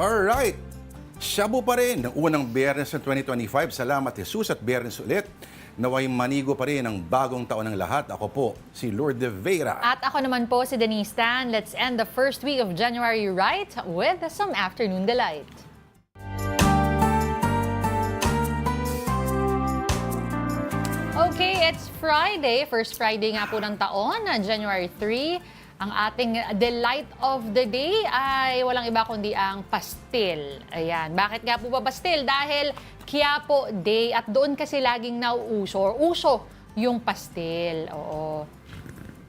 Alright, shabu pa rin ng unang Biyernes ng 2025. Salamat Jesus at Biyernes ulit. Naway manigo pa rin ang bagong taon ng lahat. Ako po, si Lourdes Vera. At ako naman po si Denise Tan. Let's end the first week of January right with some afternoon delight. Okay, it's Friday. First Friday nga po ng taon, January 3. Ang ating delight of the day ay walang iba kundi ang pastil. Ayan. Bakit nga po ba pastil? Dahil Quiapo Day at doon kasi laging uso yung pastil. Oo.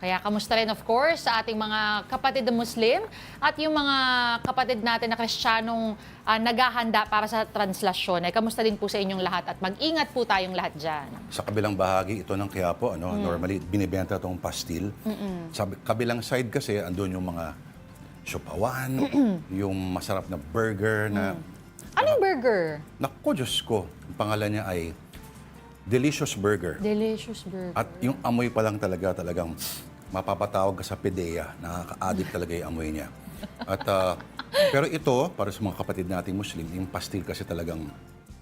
Kaya kamusta rin of course sa ating mga kapatid na Muslim at yung mga kapatid natin na Kristiyanong naghahanda para sa Traslacion. Ay kamusta din po sa inyong lahat at mag-ingat po tayong lahat dyan. Sa kabilang bahagi ito ng Quiapo, normally binibenta itong pastil. Sa kabilang side kasi andun yung mga siopawan, yung masarap na burger na... Anong burger? Naku, Diyos ko, ang pangalan niya ay Delicious Burger. Delicious burger. At yung amoy pa lang talagang mapapatawag ka sa PDEA. Nakaka-addict talaga yung amoy niya. At, pero ito, para sa mga kapatid nating Muslim, yung pastil kasi talagang,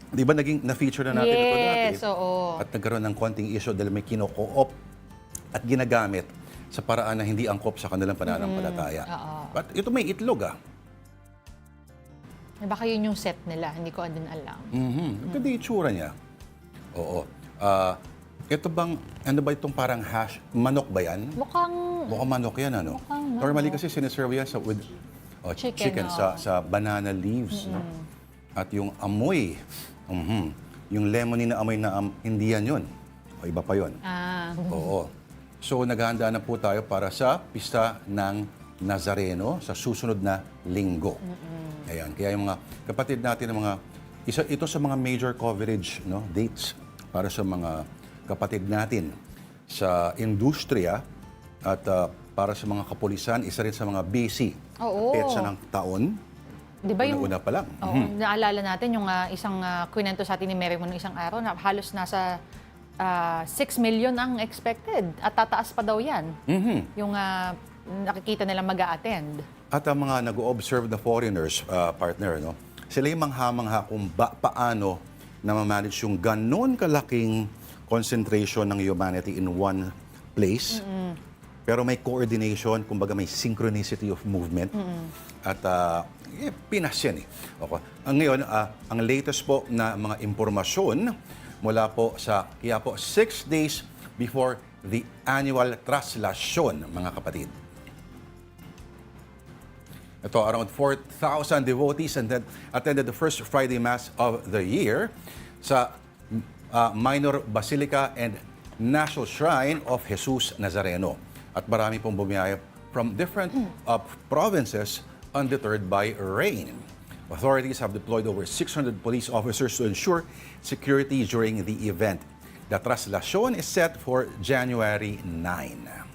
di ba naging na-feature na natin ito dati? Yes, oo. At nagkaroon ng konting issue dahil may kino-co-op at ginagamit sa paraan na hindi angkop sa kanilang pananampalataya. But ito may itlog Baka yun yung set nila, hindi ko din alam. Ganda yung itsura niya. Oo. Ito bang, ano ba itong parang hash? Manok ba yan? Mukhang manok yan, ano? Mukhang manok. Normally kasi siniserve yan with chicken sa banana leaves. No? At yung amoy, yung lemony na amoy na hindi yan yun. O iba pa yun. Oo. So naghahanda na po tayo para sa pista ng Nazareno sa susunod na linggo. Ayan. Kaya yung mga kapatid natin, ito sa mga major coverage dates para sa mga kapatid natin sa industriya at para sa mga kapulisan, isa rin sa mga busy petsa ng taon. Di ba yung una pa lang. Naalala natin yung isang kwento sa atin ni Mary mo nung isang araw na halos nasa 6 million ang expected at tataas pa daw yan. Yung nakikita nilang mag-a-attend. At ang mga nag-o-observe na foreigners, partner, sila yung mangha-mangha kung paano na ma-manage yung ganon kalaking concentration ng humanity in one place. Pero may coordination, kumbaga may synchronicity of movement. At Pinas yan Okay. Ngayon, ang latest po na mga impormasyon mula po sa Quiapo, 6 days before the annual Traslacion, mga kapatid. Ito, around 4,000 devotees attended the first Friday Mass of the year sa Minor Basilica and National Shrine of Jesus Nazareno. At marami pong bumiyaya from different provinces undeterred by rain. Authorities have deployed over 600 police officers to ensure security during the event. The Traslacion is set for January 9.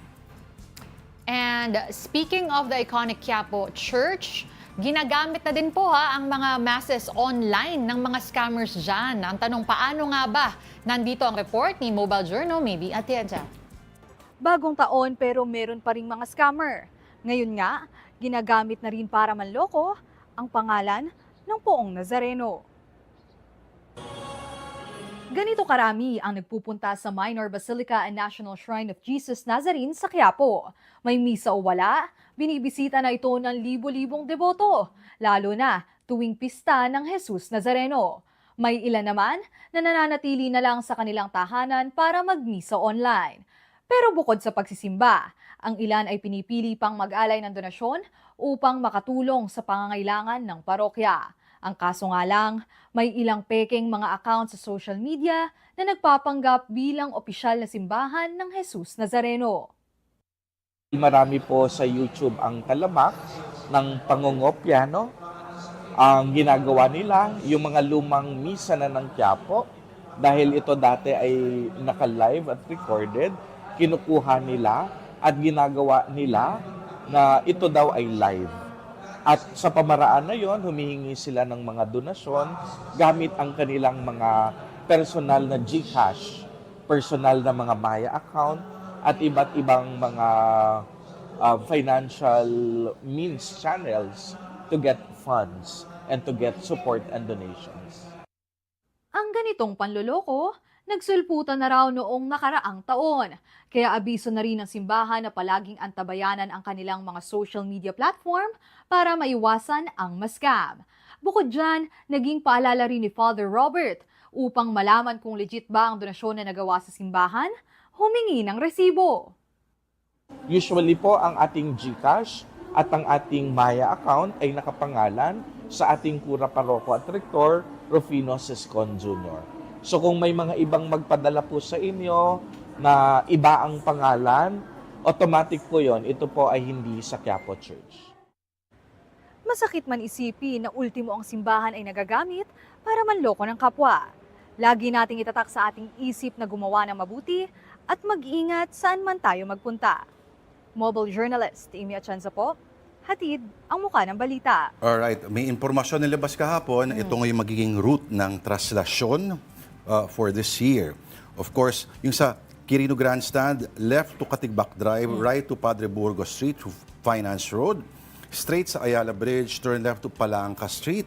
And speaking of the iconic Quiapo Church, ginagamit na din po ang mga masses online ng mga scammers dyan. Ang tanong, paano nga ba? Nandito ang report ni Mobile Journal, maybe Ate Adja. Bagong taon pero meron pa ring mga scammer. Ngayon nga, ginagamit na rin para manloko ang pangalan ng poong Nazareno. Ganito karami ang nagpupunta sa Minor Basilica and National Shrine of Jesus Nazarene sa Quiapo. May misa o wala, binibisita na ito ng libo-libong deboto, lalo na tuwing pista ng Jesus Nazareno. May ilan naman na nananatili na lang sa kanilang tahanan para magmisa online. Pero bukod sa pagsisimba, ang ilan ay pinipili pang mag-alay ng donasyon upang makatulong sa pangangailangan ng parokya. Ang kaso nga lang, may ilang peking mga account sa social media na nagpapanggap bilang opisyal na simbahan ng Jesus Nazareno. Marami po sa YouTube ang talamak ng pangungopya, Ang ginagawa nila, yung mga lumang misa na ng Quiapo, dahil ito dati ay naka-live at recorded, kinukuha nila at ginagawa nila na ito daw ay live. At sa pamaraan na yon, humihingi sila ng mga donasyon gamit ang kanilang mga personal na GCash, personal na mga Maya account, at iba't ibang mga financial means channels to get funds. and to get support and donations. Ang ganitong panloloko, nagsulputan na raw noong nakaraang taon. Kaya abiso na rin ng simbahan na palaging antabayanan ang kanilang mga social media platform para maiwasan ang mascam. Bukod dyan, naging paalala rin ni Father Robert upang malaman kung legit ba ang donasyon na nagawa sa simbahan, humingi ng resibo. Usually po, ang ating GCash at ang ating Maya account ay nakapangalan sa ating Kura Paroko at Rektor, Rufino Siscon Jr. So kung may mga ibang magpadala po sa inyo na iba ang pangalan, automatic po yon. Ito po ay hindi sa Quiapo Church. Masakit man isipin na ultimo ang simbahan ay nagagamit para manloko ng kapwa. Lagi nating itatak sa ating isip na gumawa ng mabuti at mag-ingat saan man tayo magpunta. Mobile journalist Amy Atienza po, hatid ang muka ng balita. Alright, may impormasyon na labas kahapon. Ito ngayon magiging route ng Traslacion for this year. Of course, yung sa Quirino Grandstand, left to Katigbak Drive, right to Padre Burgos Street, to Finance Road, straight sa Ayala Bridge, turn left to Palangka Street,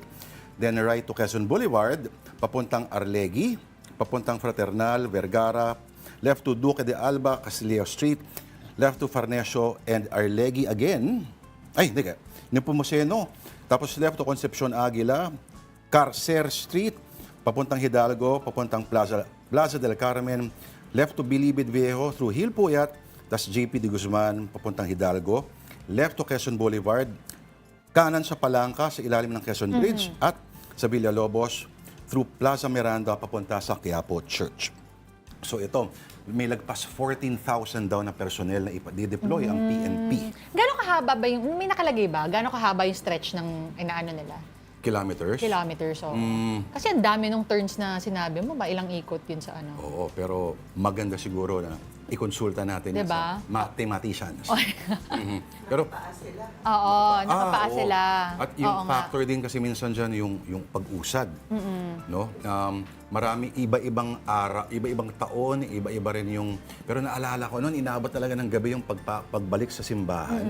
then right to Quezon Boulevard, papuntang Arlegui, papuntang Fraternal, Vergara, left to Duque de Alba, Castillejo Street, left to Farnesio and Arlegui again. Ay, hindi ka. Nepomuceno. Tapos left to Concepcion Aguila, Carcer Street, papuntang Hidalgo, papuntang Plaza del Carmen, left to Bilibid Viejo through Hilpuyat, tas JP de Guzman, papuntang Hidalgo, left to Quezon Boulevard, kanan sa Palangka sa ilalim ng Quezon Bridge, at sa Villalobos through Plaza Miranda papunta sa Quiapo Church. So ito, may lagpas 14,000 daw na personnel na i-deploy ang PNP. Gano'ng kahaba ba yung, may nakalagay ba? Gano'ng kahaba yung stretch ng inaano nila? Kilometers? Kilometers, oo. Kasi ang dami nung turns na sinabi mo ba, ilang ikot yun sa ano? Oo, pero maganda siguro na ikonsulta natin yan Diba? sa mathematicians. Pero Oo, nakapaa oo. sila. At yung Oo nga. factor din kasi minsan dyan yung pag-usad. No? Marami, iba-ibang iba-ibang taon, iba-iba rin yung... Pero naalala ko noon, inaabot talaga ng gabi yung pagbalik sa simbahan.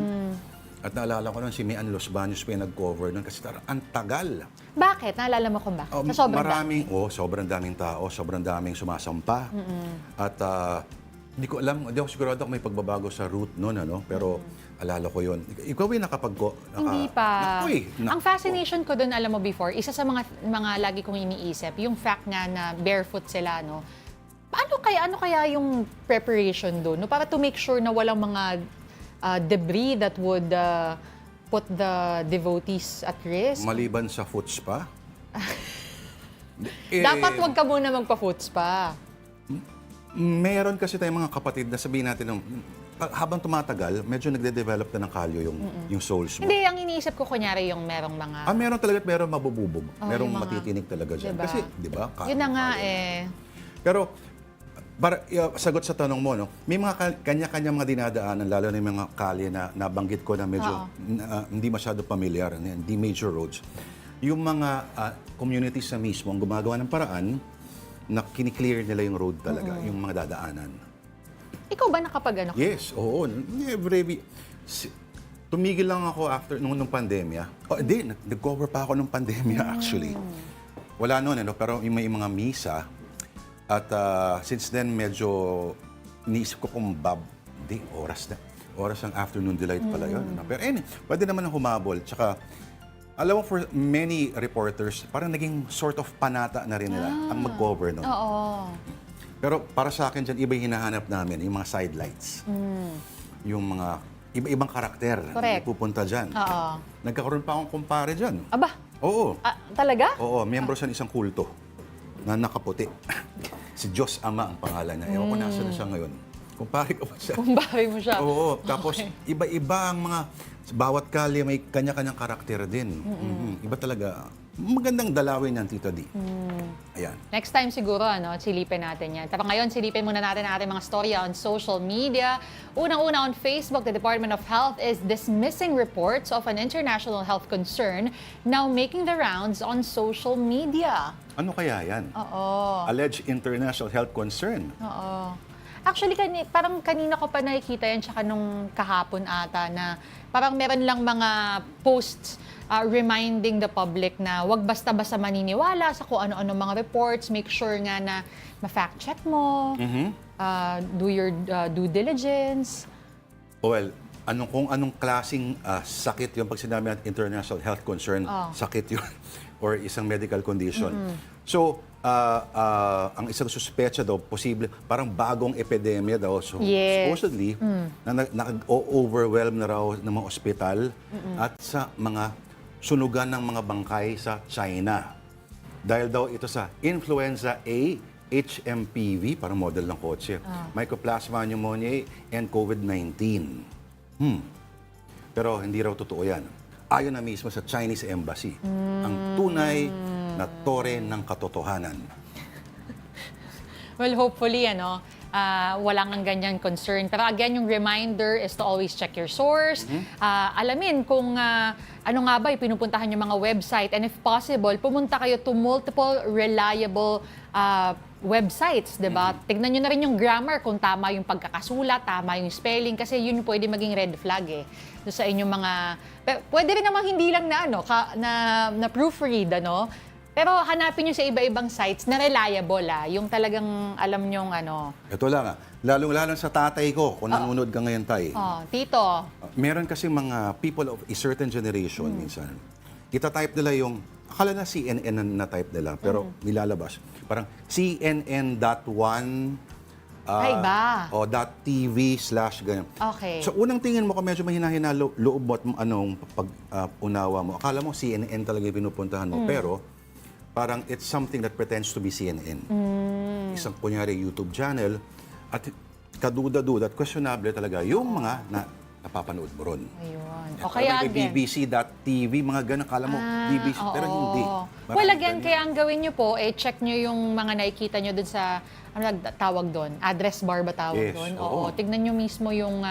At naalala ko noon, si Mian Los Baños pa yung nag-cover noon kasi ang tagal. Bakit? Naalala mo kung bakit? Sa sobrang dami. Sobrang daming tao, sobrang daming sumasampa. At hindi ko alam, hindi ako sigurado kung may pagbabago sa route noon, ano? Pero alala ko yun. Ikaw ay Hindi pa. Naku. Ang fascination ko doon, alam mo before, isa sa mga lagi kong iniisip, yung fact nga na barefoot sila, no? Ano kaya yung preparation doon? No? Para to make sure na walang mga debris that would put the devotees at risk? Maliban sa foot spa? Dapat wag ka muna magpa-foot spa. Meron kasi tayong mga kapatid na sabihin natin, habang tumatagal, medyo nagde-develop na ng kalyo yung souls mo. Hindi, ang iniisip ko kunyari yung merong mga... Meron talaga at meron mabububog. Merong yung mga- matitinig talaga dyan. Diba? Kasi, di ba? Yun na nga kalyo. Pero, sagot sa tanong mo, no, may mga kanya-kanya mga dinadaanan, lalo na yung mga kalye na nabanggit ko na medyo hindi masyado familiar, hindi major roads. Yung mga communities na mismo ang gumagawa ng paraan na kiniklear nila yung road talaga, yung mga dadaanan. Ikaw ba nakapag-ano? Yes, oo. Tumigil lang ako after nung pandemya. Hindi, nag-cover pa ako nung pandemya actually. Wala noon, pero may mga misa. At since then, medyo iniisip ko kung oras ng afternoon delight pala yun. Pero pwede naman ang humabol. Tsaka, alam mo, for many reporters, parang naging sort of panata na rin nila ang mag-cover nun. Oo. Pero para sa akin dyan, iba yung hinahanap namin, yung mga sidelights. Yung mga iba-ibang karakter na Correct. pupunta dyan. Oo. Nagkakaroon pa akong kumpare dyan. Aba, Oo. talaga? Oo, miyembro siya ng isang kulto na nakaputi. Si Diyos Ama ang pangalan niya. Ewan ko nasa na siya ngayon. Kumpare ko pa siya. Kumbari mo siya. Oo, tapos iba-iba ang mga, bawat kalye may kanya-kanyang karakter din. Iba talaga. Magandang dalawin yan, Tita D. Ayan. Next time siguro, silipin natin yan. Tapos ngayon, silipin muna natin ang ating mga storya on social media. Unang-una on Facebook, the Department of Health is dismissing reports of an international health concern now making the rounds on social media. Ano kaya yan? Oo. Alleged international health concern. Oo. Actually, parang kanina ko pa nakikita yan, tsaka nung kahapon ata, na parang meron lang mga posts reminding the public na wag basta-basta maniniwala sa kung ano-ano mga reports. Make sure nga na ma-fact check mo, do your due diligence. Well, kung anong klaseng sakit yung pag sinabi natin international health concern, sakit yun, or isang medical condition. So, ang isang suspecha daw, posible, parang bagong epidemya daw. So, supposedly, na-overwhelm na raw ng mga ospital at sa mga sunugan ng mga bangkay sa China. Dahil daw ito sa influenza A, HMPV, parang model ng kotse, Mycoplasma pneumoniae, and COVID-19. Pero hindi raw totoo yan. Ayon na mismo sa Chinese Embassy, ang tunay na tore ng katotohanan. Well, hopefully, wala kang ganyan concern. Pero again, yung reminder is to always check your source. Alamin kung ano nga ba yung pinupuntahan yung mga website. And if possible, pumunta kayo to multiple reliable websites, diba? Tignan nyo na rin yung grammar, kung tama yung pagkakasulat, tama yung spelling, kasi yun pwede maging red flag So, sa inyong mga... Pwede rin namang hindi lang na proofread, Pero hanapin nyo sa iba-ibang sites na reliable, yung talagang alam nyong Ito lang, lalong-lalo sa tatay ko, kung nanonood ka ngayon, tay. Tito. Meron kasi mga people of a certain generation minsan. Itatype nila yung, akala na CNN na type nila, pero nilalabas. Parang CNN.1 Ay ba? o .tv/ ganyan. Okay. So unang tingin mo, kung medyo mahina-hina loob mo at pag-unawa mo, akala mo CNN talaga yung pinupuntahan mo, pero parang it's something that pretends to be CNN. Isang kunyari YouTube channel, at kaduda-duda at questionable talaga yung mga napapanood mo ron. Ayun. O kaya again, BBC.tv, mga ganun, akala mo BBC, pero hindi. Well, again, kaya ang gawin nyo po, check nyo yung mga nakikita nyo dun sa, tawag doon? Address bar ba tawag doon? Oo. Tignan nyo mismo yung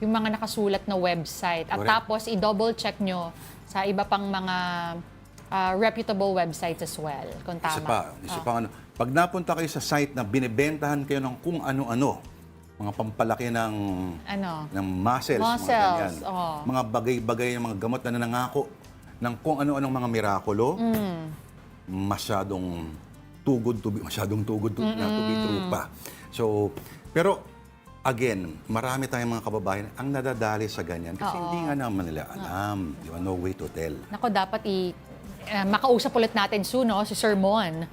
mga nakasulat na website. At tapos, i-double check nyo sa iba pang mga reputable websites as well, kung tama. Isa pa, pag napunta kayo sa site na binibentahan kayo ng kung ano-ano, mga pampalaki ng muscles, mga ganyan. Mga bagay-bagay, mga gamot na nanangako ng kung ano-anong mga mirakulo, masyadong too good to be true pa. So, pero again, marami tayong mga kababayan ang nadadali sa ganyan kasi hindi nga naman nila alam. Di ba? No way to tell. Nako, dapat makausap ulit natin soon, si Sir Mon.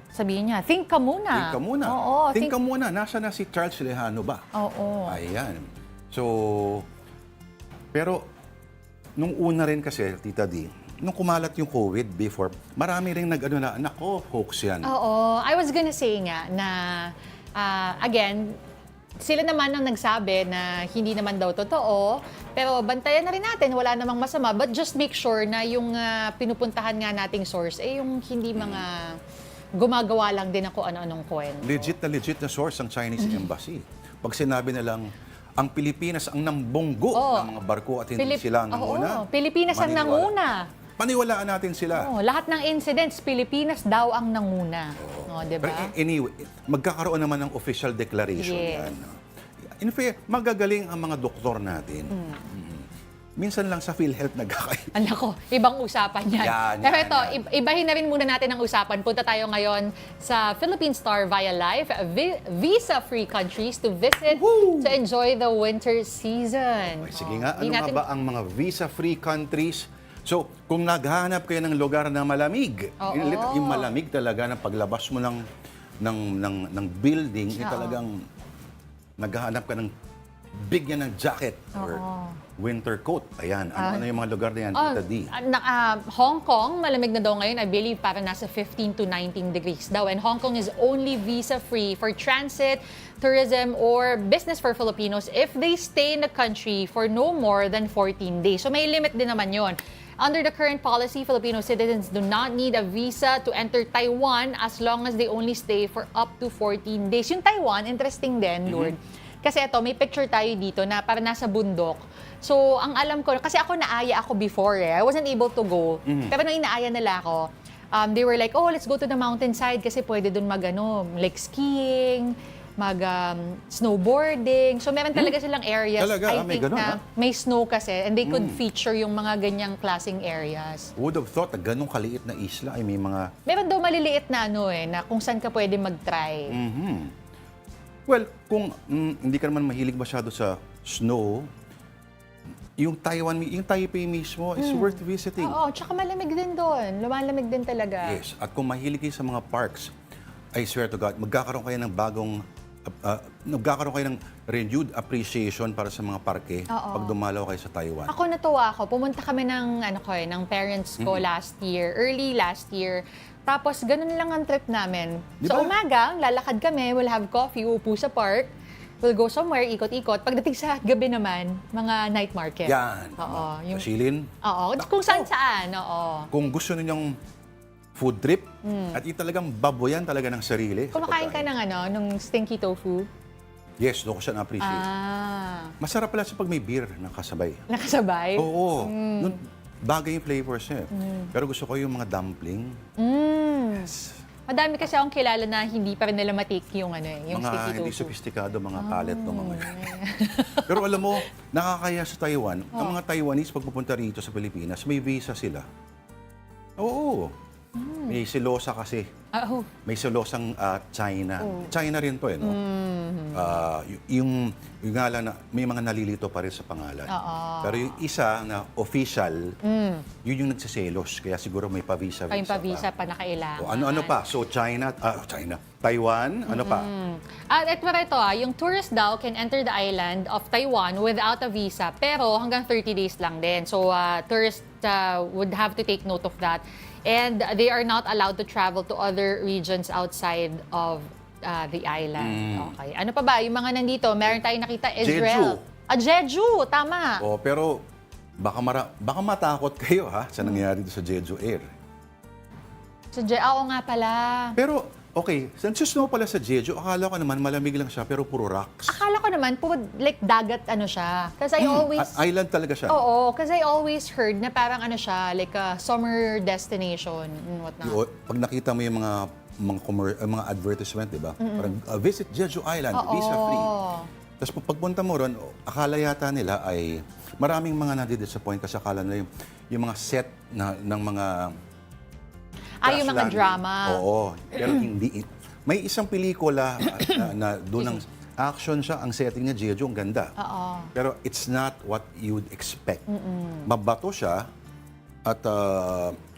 Sabihin niya, think ka muna. Think ka muna. Oo, think ka muna. Nasa na si Charles Lejano ba? Oo. Ayan. So, pero, nung una rin kasi, Tita D, nung kumalat yung COVID before, marami rin nako, hoax yan. Oo. I was gonna say nga na, again, sila naman ang nagsabi na hindi naman daw totoo, pero bantayan na rin natin, wala namang masama, but just make sure na yung pinupuntahan nga nating source, yung hindi mga gumagawa lang din ako ano-anong kwento. Legit na source ang Chinese Embassy. Pag sinabi nilang ang Pilipinas ang nambunggo ng mga barko at hindi sila ang nanguna. Pilipinas ang nanguna. Paniwalaan natin sila. Lahat ng incidents, Pilipinas daw ang nanguna. Diba? Pero anyway, magkakaroon naman ng official declaration yan. In fact, magagaling ang mga doktor natin. Minsan lang sa PhilHealth nagkakain. Nako, ibang usapan yan. Pero ito, ibahin na rin muna natin ang usapan. Punta tayo ngayon sa Philippine Star via live, visa-free countries to visit to enjoy the winter season. Okay, sige nga, ano nga ba ang mga visa-free countries? So, kung naghahanap kayo ng lugar na malamig, yung malamig talaga na paglabas mo ng building, talagang naghahanap ka ng bigyan ng jacket or winter coat. Ayan. Ano yung mga lugar na yan, Tita D? Hong Kong, malamig na daw ngayon. I believe para nasa 15 to 19 degrees daw. And Hong Kong is only visa-free for transit, tourism, or business for Filipinos if they stay in the country for no more than 14 days. So may limit din naman yon. Under the current policy, Filipino citizens do not need a visa to enter Taiwan as long as they only stay for up to 14 days. Yung Taiwan, interesting din, Lord. Kasi ito, may picture tayo dito na para nasa bundok. So, ang alam ko, kasi ako naaya ako before I wasn't able to go. Pero nung inaaya nila ako, they were like, let's go to the mountainside kasi pwede dun like skiing, snowboarding. So meron talaga silang areas, Talaga? I May think ganun, na may snow kasi, and they could feature yung mga ganyang klaseng areas. Would have thought na ganong kaliit na isla ay may mga... Meron daw maliliit na na kung saan ka pwede mag-try. Well, kung hindi ka naman mahilig masyado sa snow, yung Taipei mismo is worth visiting. Oo, tsaka malamig din doon. Lumalamig din talaga. Yes, at kung mahilig kayo sa mga parks, I swear to God, magkakaroon kayo ng renewed appreciation para sa mga parke pag dumalaw kayo sa Taiwan. Ako natuwa ako. Pumunta kami ng parents ko early last year. Tapos ganun lang ang trip namin. Di So ba? umaga, lalakad kami, we'll have coffee, upo sa park. We'll go somewhere, ikot-ikot. Pagdating sa gabi naman, mga night market. Yan. Oo. Pasilin. Oo. Kung saan-saan. Oo. Kung gusto ninyong food trip, at talagang baboyan talaga ng sarili. sa Kumakain ka pagkain. ng stinky tofu. Yes, doon ko siya na-appreciate. Masarap pala sa pag may beer na kasabay. Nakasabay? Oo. Nun, bagay yung flavors niya. Pero gusto ko yung mga dumpling. Yes. Madami kasi akong kilala na hindi pa rin nila matik yung yung Mga sticky hindi tofu. sophisticado, mga palette ng mga yan. Pero alam mo, nakakaya sa Taiwan, ang mga Taiwanese pag pupunta rito sa Pilipinas, may visa sila. Oo. May silosa kasi. May silosang China. China rin to no? Yung nga lang na may mga nalilito pa rin sa pangalan. Pero yung isa na official, yun yung nagsiselos. Kaya siguro may pa-visa-visa Yung pa-visa pa nakailangan. O, ano pa? So Taiwan, ano pa? At ito, yung tourist daw can enter the island of Taiwan without a visa, pero hanggang 30 days lang din. So, tourists would have to take note of that. And they are not allowed to travel to other regions outside of the island. Okay. Ano pa ba? Yung mga nandito, meron tayong nakita, Israel. Jeju, tama. O, pero baka matakot kayo sa nangyayari dito sa Jeju Air. Oo nga pala. Pero, okay, snow pala sa Jeju, akala ko naman malamig lang siya pero puro rocks. Akala ko naman, like dagat siya. Kasi I always... Island talaga siya. Oo, kasi I always heard na parang siya, like a summer destination and whatnot. Pag nakita mo yung mga advertisement, di ba? Parang visit Jeju Island, visa-free. Tapos pagpunta mo ron, akala yata nila ay maraming mga nadi-disappoint kasi akala nila yung mga set ng mga yung mga drama. Oo, pero hindi. May isang pelikula na doon ng action siya, ang setting niya Jeju, ang ganda. Pero it's not what you would expect. Mabato siya at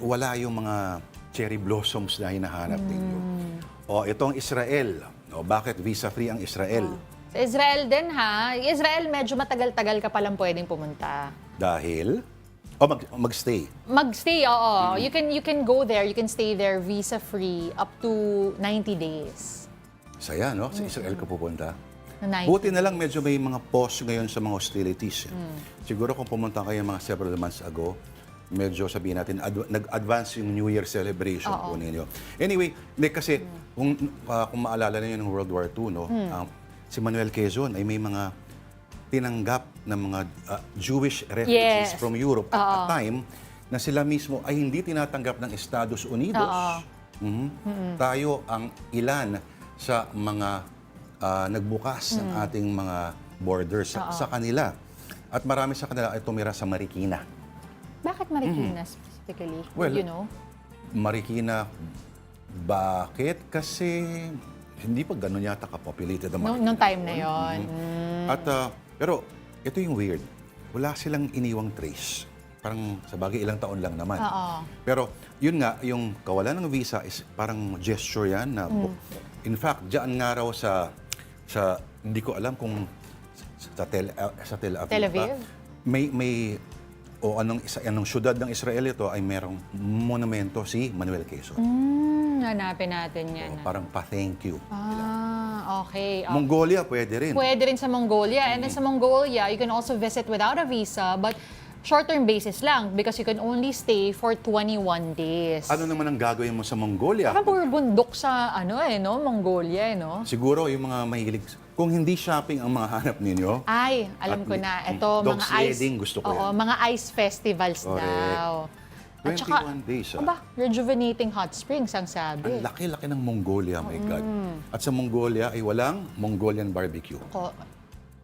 wala yung mga cherry blossoms na hinahanap ninyo. Itong Israel. Bakit visa-free ang Israel? Sa Israel din Israel medyo matagal-tagal ka palang pwedeng pumunta. Dahil? Magstay. Magstay, oo. You can go there, you can stay there visa-free up to 90 days. Saya, no? Sa Israel ka pupunta. 90. Buti na lang medyo may mga pause ngayon sa mga hostilities. Siguro kung pumunta kayo mga several months ago, medyo sabihin natin, nag-advance yung New Year celebration po ninyo. Anyway, kasi kung maalala niyo ng World War II, no? Si Manuel Quezon ay may mga tinanggap ng mga Jewish refugees from Europe at a time na sila mismo ay hindi tinatanggap ng Estados Unidos. Tayo ang ilan sa mga nagbukas ng ating mga borders sa kanila. At marami sa kanila ay tumira sa Marikina. Bakit Marikina specifically? Well, You know? Marikina, bakit? Kasi hindi pa gano'n yata ka-populated ang Marikina. Nung time na yon. At, pero ito yung weird. Wala silang iniwang trace. Parang sa bagay ilang taon lang naman. Pero yun nga, yung kawalan ng visa is parang gesture yan. In fact, diyan nga raw sa hindi ko alam kung sa Tel Aviv. Tel Aviv? Anong syudad ng Israel ito ay merong monumento si Manuel Quezon. Hanapin natin yan. Parang pa-thank you. Okay. Mongolia, pwede rin. Pwede rin sa Mongolia. And then sa Mongolia, you can also visit without a visa, but short-term basis lang because you can only stay for 21 days. Ano naman ang gagawin mo sa Mongolia? Parang puro bundok sa Mongolia, no? Siguro yung mga mahilig, kung hindi shopping ang mga hanap ninyo. Ay, alam ko na. Ito, dog mga sledding, gusto ko yan. mga ice festivals Correct. daw. At saka, 21 days. rejuvenating hot springs ang sabi. Ang laki-laki ng Mongolia, my God. At sa Mongolia ay walang Mongolian barbecue.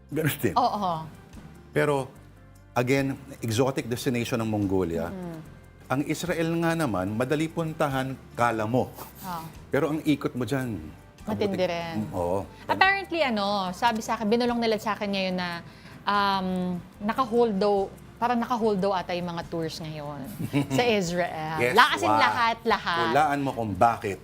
Ganun din. Oo. Pero, again, exotic destination ng Mongolia. Ang Israel nga naman, madali puntahan, kala mo. Pero ang ikot mo dyan, Matindi rin. Oo. Apparently, sabi sa akin, binulong nila sa akin ngayon na parang naka-hold daw ata yung mga tours ngayon sa Israel. Yes, As in lahat. Hulaan mo kung bakit.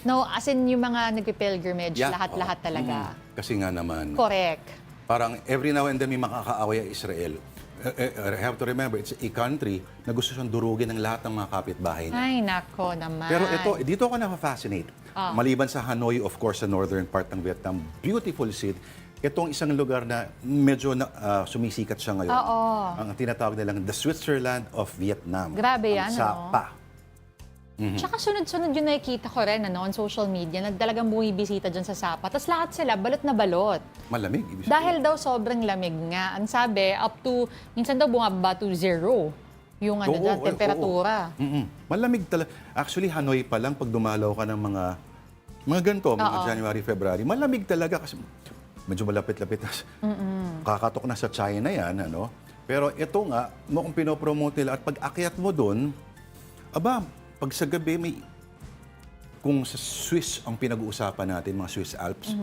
No, as in yung mga nagpipilgrimage, Yeah, lahat talaga. Kasi nga naman, Correct. parang every now and then may makakaaway ang Israel. I have to remember, it's a country na gusto siyang durugin ng lahat ng mga kapitbahay niya. Ay, nako naman. Pero dito ako na-fascinate. Maliban sa Hanoi, of course, sa northern part ng Vietnam, beautiful city. Itong isang lugar na medyo sumisikat siya ngayon. Oo. Ang tinatawag nilang the Switzerland of Vietnam. Grabe yan, Ang Sapa. Tsaka sunod-sunod yung nakikita ko rin on social media na talagang bumibisita dyan sa Sapa. Tapos lahat sila, balot na balot. Malamig. Ibig sabihin. Dahil daw sobrang lamig nga. Ang sabi, up to, minsan daw bumaba to 0 yung dyan, temperatura. Malamig talaga. Actually, Hanoi pa lang, pag dumalaw ka ng mga ganito, mga January, February, malamig talaga kasi medyo malapit-lapit na. Kakatok na sa China yan, Pero ito nga, kung pinopromote nila at pag akyat mo doon, pag sa gabi kung sa Swiss ang pinag-uusapan natin, mga Swiss Alps,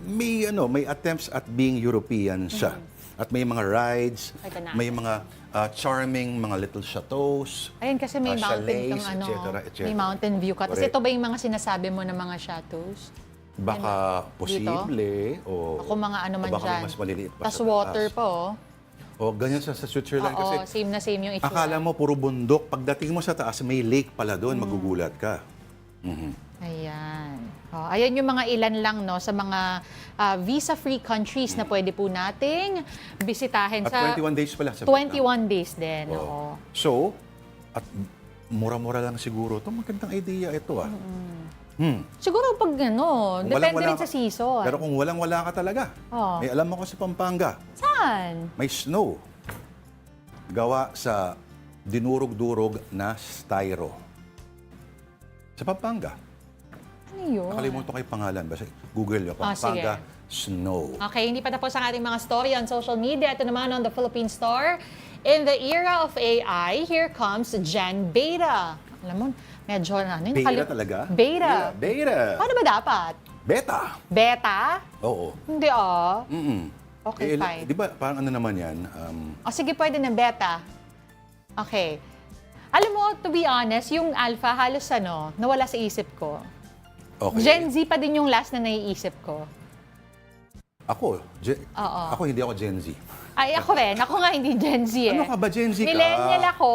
may attempts at being European siya. At may mga rides, may mga charming mga little chateaus. Ayun, kasi may mountain chalets, kang etc. may mountain view ka. Tapos Correct. ito ba yung mga sinasabi mo na mga chateaus? Baka posible. Ako mga man baka dyan. mas maliliit pa Tapos sa water taas. pa, O, ganyan sa Switzerland. Kasi same na same yung itsura. akala mo puro bundok. Pagdating mo sa taas, may lake pala doon. Magugulat ka. Ayan. Ayan yung mga ilan lang sa mga visa-free countries na pwede po nating bisitahin At sa 21 days pala sa 21 days din. Oo. So, at mura-mura lang siguro. Ito, magandang idea ito Siguro pag depende rin sa season. Pero kung walang-wala ka talaga, may alam ako sa Pampanga, Saan? may snow. Gawa sa dinurog-durog na styro. Sa Pampanga. Ano yun? Nakalimutan ko yung pangalan. Basta Google nyo, Pampanga snow. Okay, hindi pa tapos ang ating mga story on social media. Ito naman on the Philippine Star. In the era of AI, here comes Gen Beta. Alam mo, medyo Beta talaga? Beta. Yeah, beta. Paano ba dapat? Beta. Beta? Oo. Hindi Okay, Eh, fine. Di ba, parang ano naman yan? Sige, pwede na beta. Okay. Alam mo, to be honest, yung alpha halos nawala sa isip ko. Okay. Gen Z pa din yung last na naiisip ko. Ako, hindi ako Gen Z. Ay, ako rin. Ako nga hindi Gen Z Ano ka ba, Gen Z ka? Millennial ako.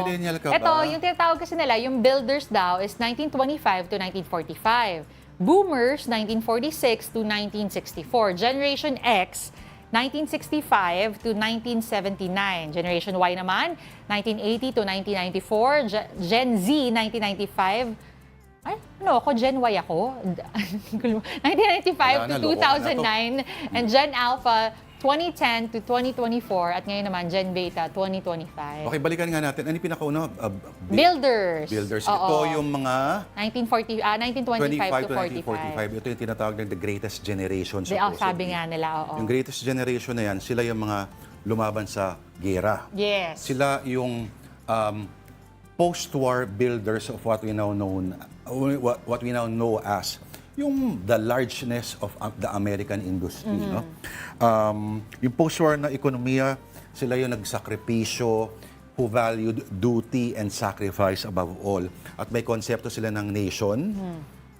Millennial ka ba? Ito, yung tinatawag kasi nila, yung builders daw is 1925 to 1945. Boomers, 1946 to 1964. Generation X, 1965 to 1979. Generation Y naman, 1980 to 1994. Gen Z, 1995. Ay, ako? Gen Y ako? 1995 to 2009. And Gen Alpha, 2010 to 2024. At ngayon naman, Gen Beta, 2025. Okay, balikan nga natin. Ano yung pinakauna? Builders. Builders. Oo. Ito yung mga 1925 to 1945. 45. Ito yung tinatawag ng the greatest generation. Sabi nga nila, Yung greatest generation na yan, sila yung mga lumaban sa gera. Yes. Sila yung post-war builders of what we now know as yung the largeness of the American industry. No? Yung post-war na ekonomiya, sila yung nagsakripisyo, who valued duty and sacrifice above all. At may konsepto sila ng nation.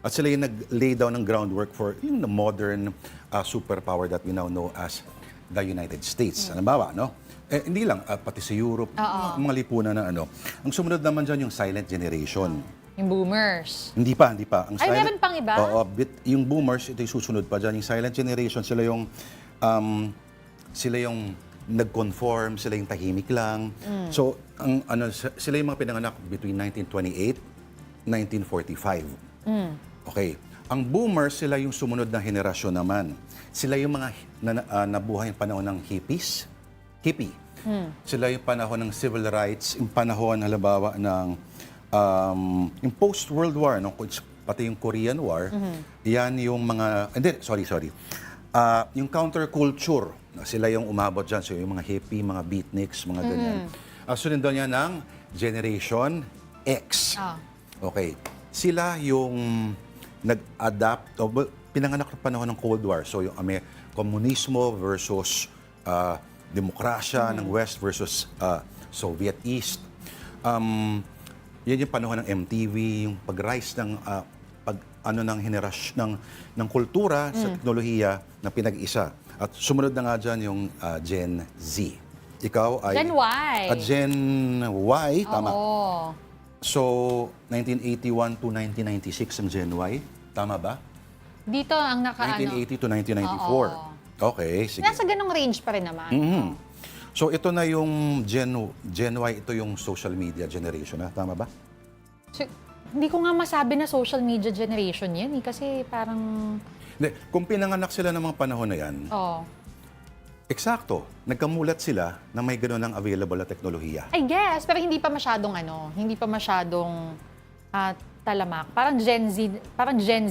At sila yung nag-lay down ng groundwork for yung the modern superpower that we now know as the United States. Ano ba? No? Hindi lang, pati sa Europe, mga lipunan na ano. Ang sumunod naman dyan yung silent generation. Yung boomers. Hindi pa. Ang Ay, meron pang iba? Oo, yung boomers, ito yung susunod pa dyan. Yung silent generation, sila yung nag-conform, sila yung tahimik lang. So, sila yung mga pinanganak between 1928, 1945. Okay. Ang boomers, sila yung sumunod na henerasyon naman. Sila yung mga nabuhay yung panahon ng hippie. Sila yung panahon ng civil rights, yung panahon, halimbawa, ng yung post-World War, no? Pati yung Korean War, yan yung mga, hindi, sorry. Yung counterculture, sila yung umabot dyan. So yung mga hippie, mga beatniks, mga ganyan. Sunod daw niya ng Generation X. Okay. Sila yung nag-adapt, pinanganak ng panahon ng Cold War. So yung komunismo versus demokrasya ng West versus Soviet East. Yan yung panahon ng MTV, yung pag-rise ng ng henerasyon ng kultura sa teknolohiya na pinag-isa. At sumunod na nga dyan yung Gen Z. Ikaw ay Gen Y. Gen Y, tama. Oo. So 1981 to 1996 ang Gen Y, tama ba? Dito ang 1980 to 1994. Okay, sige. Nasa ganong range pa rin naman. So ito na yung Gen Y, ito yung social media generation, tama ba? So, hindi ko nga masabi na social media generation yan kasi parang... Hindi, kung pinanganak sila ng mga panahon na yan, eksakto, nagkamulat sila na may gano'n ang available na teknolohiya. I guess, pero hindi pa masyadong talamak. Parang Gen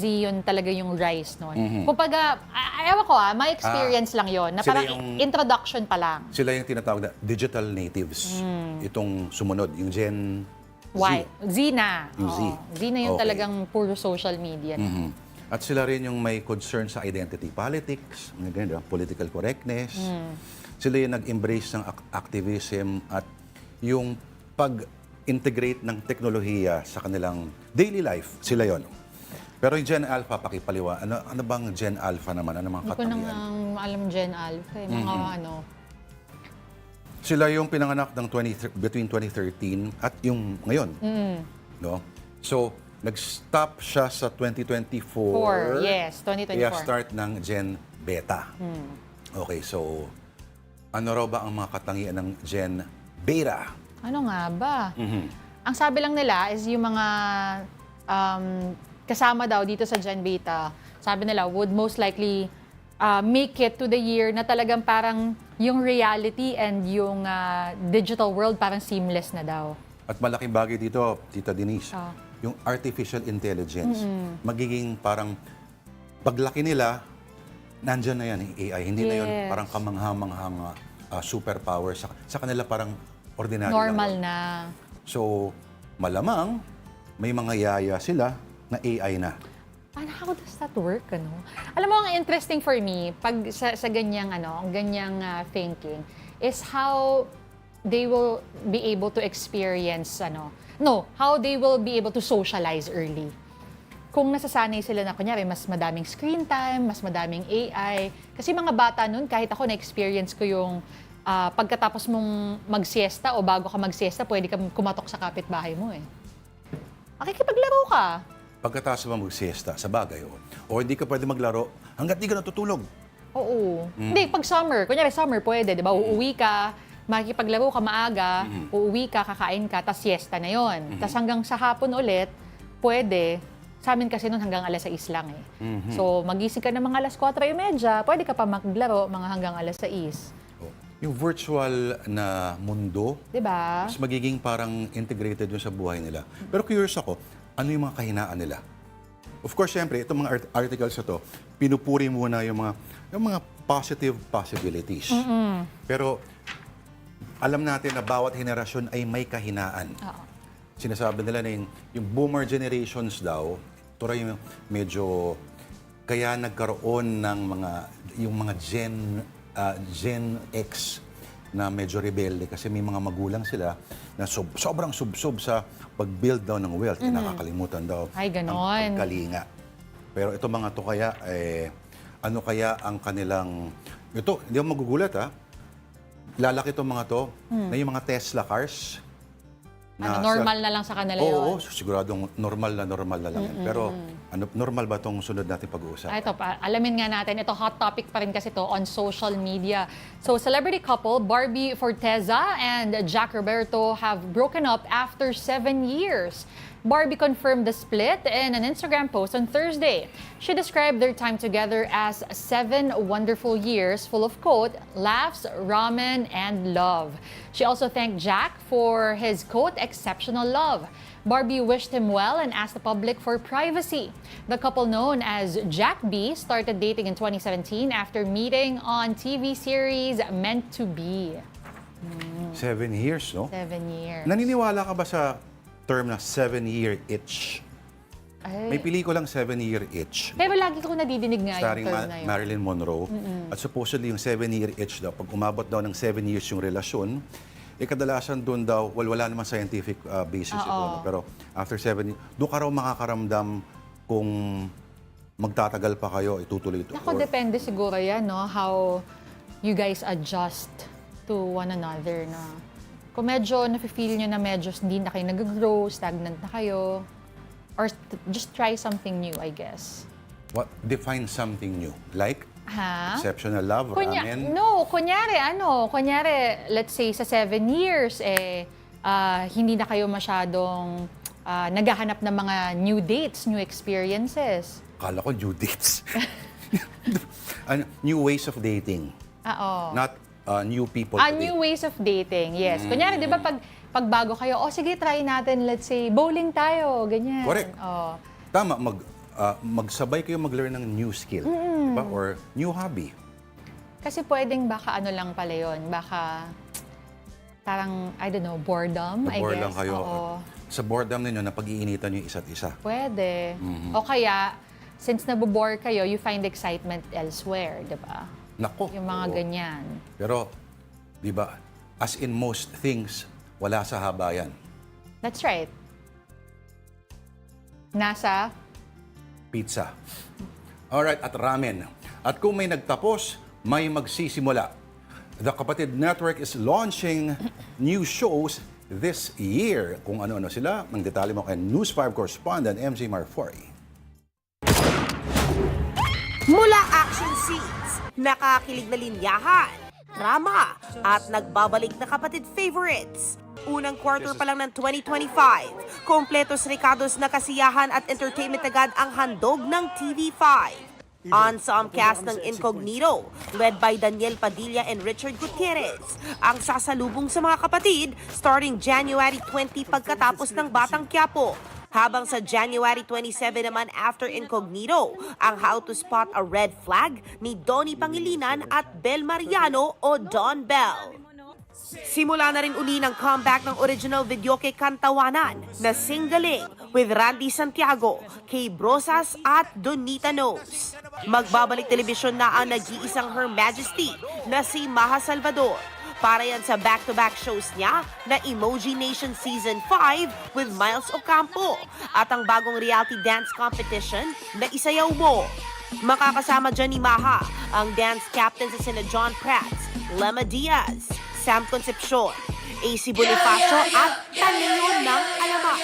Z yun talaga yung rise noon. Kumbaga, ewan ko my experience lang yun, na parang introduction pa lang. Sila yung tinatawag na digital natives. Itong sumunod, yung Gen Y. Z na. Yung Z. Z na yun talagang puro social media. At sila rin yung may concern sa identity politics, political correctness. Sila yung nag-embrace ng activism at yung pag-integrate ng teknolohiya sa kanilang daily life. Sila yon. Pero yung Gen Alpha, pakipaliwa. Ano bang Gen Alpha naman? Ano mga katangian? Hindi ko nang alam Gen Alpha. Sila yung pinanganak ng between 2013 at yung ngayon. No? So, nag-stop siya sa 2024. Yes, 2024. Kaya start ng Gen Beta. Okay, so ano raw ba ang mga katangian ng Gen Beta? Ano nga ba? Ang sabi lang nila is yung mga kasama daw dito sa Gen Beta, sabi nila would most likely make it to the year na talagang parang yung reality and yung digital world parang seamless na daw. At malaking bagay dito, Tita Denise, yung artificial intelligence, magiging parang paglaki nila, nandyan na yan, yung AI. Hindi na yun parang kamangha-manghang superpower. Sa kanila parang ordinary normal lang. na. So, malamang may mga yaya sila na AI na. How does that work, ano? Alam mo, ang interesting for me, pag sa ganyang thinking, is how they will be able to experience, how they will be able to socialize early. Kung nasasanay sila na, kunyari, mas madaming screen time, mas madaming AI. Kasi mga bata nun, kahit ako na-experience ko yung pagkatapos mong magsiesta o bago ka magsiesta, pwede ka kumatok sa kapitbahay mo eh. Makikipaglaro ka. Pagkatapos mo magsiesta, sa bagay, o hindi ka pwede maglaro hanggat di ka natutulog. Oo. Hindi, pag summer, kunyari summer, pwede, di ba? Uuwi ka, makikipaglaro ka maaga, uuwi ka, kakain ka, tas siesta na yon. Tas hanggang sa hapon ulit, pwede. Sa amin kasi noon hanggang alas 6 lang eh. So, magising ka ng mga alas 4:30, pwede ka pa maglaro mga hanggang alas 6. Yung virtual na mundo, diba? mas magiging parang integrated yun sa buhay nila. Pero curious ako, ano yung mga kahinaan nila? Of course, siyempre, itong mga articles na to, pinupuri muna yung mga positive possibilities. Pero alam natin na bawat henerasyon ay may kahinaan. Sinasabi nila na yung boomer generations daw, ito rin yung medyo, kaya nagkaroon ng yung mga Gen X na medyo rebelde kasi may mga magulang sila na sobrang subsob sa pag-build daw ng wealth. Nakakalimutan daw ang pagkalinga. Pero ito mga to kaya, ano kaya ang kanilang... Ito, hindi ako magugulat lalaki itong mga to, na yung mga Tesla cars. Normal na lang sa kanila yun? Oo, siguradong normal na lang yan. Pero Ano, normal ba itong sunod natin pag-uusap? Ito pa, alamin nga natin. Ito, hot topic pa rin kasi to on social media. So, celebrity couple Barbie Forteza and Jack Roberto have broken up after 7 years. Barbie confirmed the split in an Instagram post on Thursday. She described their time together as 7 wonderful years full of, quote, laughs, ramen, and love. She also thanked Jack for his, quote, exceptional love. Barbie wished him well and asked the public for privacy. The couple, known as Jack B, started dating in 2017 after meeting on TV series Meant to Be. 7 years, no? 7 years. Naniniwala ka ba sa term na 7-year itch? May Ay. pelikulang 7-year itch. Pero lagi ko nadidinig nga yung Starring term na yun. Marilyn Monroe. At supposedly yung 7-year itch daw, pag umabot daw ng 7 years yung relasyon, kadalasan doon daw, wala naman scientific basis ito. No? Pero after 7 years, doon ka raw makakaramdam kung magtatagal pa kayo, itutuloy ito. Ako, depende siguro yan, no? How you guys adjust to one another, na kung medyo nafe-feel nyo na medyo hindi na kayo nag-grow, stagnant na kayo, or just try something new, I guess. What? Define something new. Like? Ha? Exceptional love, ramen? Kunyari, let's say sa 7 years, hindi na kayo masyadong naghahanap ng mga new dates, new experiences. Akala ko new dates. New ways of dating. Oo. Not new people to New date. ways of dating, yes. Kunyari, di ba, pag bago kayo, sige, try natin, let's say, bowling tayo, ganyan. Correct. Oh. Tama, magsabay kayo mag-learn ng new skill. Diba? Or new hobby. Kasi pwedeng baka ano lang pala yun, baka parang, I don't know, boredom, I Nabore guess. lang kayo. Oo. Sa boredom ninyo, napag-iinitan nyo yung isa't isa. Pwede. O kaya, since nabobore kayo, you find excitement elsewhere, di ba? Nako. Yung mga oo. ganyan. Pero, di ba, as in most things, wala sa habayan. That's right. Nasa? Pizza. Alright, at ramen. At kung may nagtapos, may magsisimula. The Kapatid Network is launching new shows this year. Kung ano-ano sila, ang detalye mo kay News 5 correspondent MJ Marfori. Mula action scenes, nakakilig na linyahan, drama, at nagbabalik na kapatid favorites. Unang quarter pa lang ng 2025, kompletos rekados na kasiyahan at entertainment agad ang handog ng TV5. Ensemble cast ng Incognito, led by Daniel Padilla and Richard Gutierrez, ang sasalubong sa mga kapatid starting January 20 pagkatapos ng Batang Quiapo. Habang sa January 27 naman after Incognito, ang How to Spot a Red Flag ni Donnie Pangilinan at Bel Mariano o Don Bell. Simula na rin uli ng comeback ng original videoke Kantawanan na Singgaling with Randy Santiago, Kay Brosas at Donita Knows. Magbabalik telebisyon na ang nag-iisang Her Majesty na si Maha Salvador. Para yan sa back-to-back shows niya na Emoji Nation Season 5 with Miles Ocampo at ang bagong reality dance competition na Isayaw Mo. Makakasama dyan ni Maha ang dance captains sa sina John Prats, Lema Diaz, Sam Concepcion, AC Bonifacio at Taneo ng Alamak.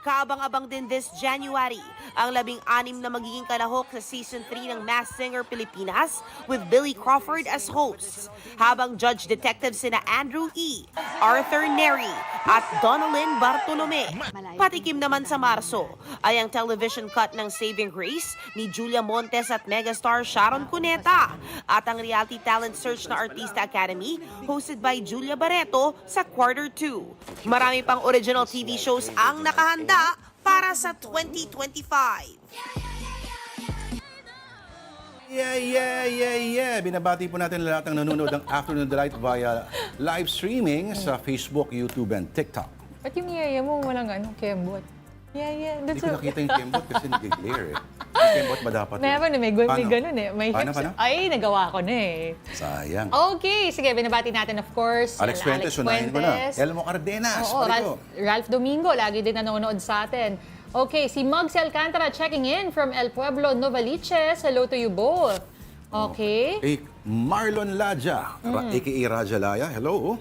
Kaabang-abang din this January ang 16 na magiging kalahok sa Season 3 ng Masked Singer Pilipinas with Billy Crawford as hosts, habang judge detective sina Andrew E., Arthur Neri at Donalyn Bartolome. Patikim naman sa Marso ay ang television cut ng Saving Grace ni Julia Montes at megastar Sharon Cuneta at ang reality talent search na Artista Academy hosted by Julia Barreto sa Quarter 2. Marami pang original TV shows ang nakahanda para sa 2025. Yeah. Binabati po natin lahat ng nanonood ng Afternoon Delight via live streaming sa Facebook, YouTube, and TikTok. Ba't yung yaya mo walang kembot? Hindi ko nakita yung kembot kasi nag-glare eh. Yung kembot ba dapat? Meron, may ganun eh. May Paano? Ay, nagawa ko na eh. Sayang. Okay, sige, binabati natin of course. Alex Fuentes, unahin ko na. Elmo Cardenas, Oo, pare ko. Ralph Domingo, lagi din nanonood sa atin. Okay, si Mugs Alcantara checking in from El Pueblo, Novaliches. Hello to you both. Okay. Marlon Ladja, a.k.a. Raja Laya, hello.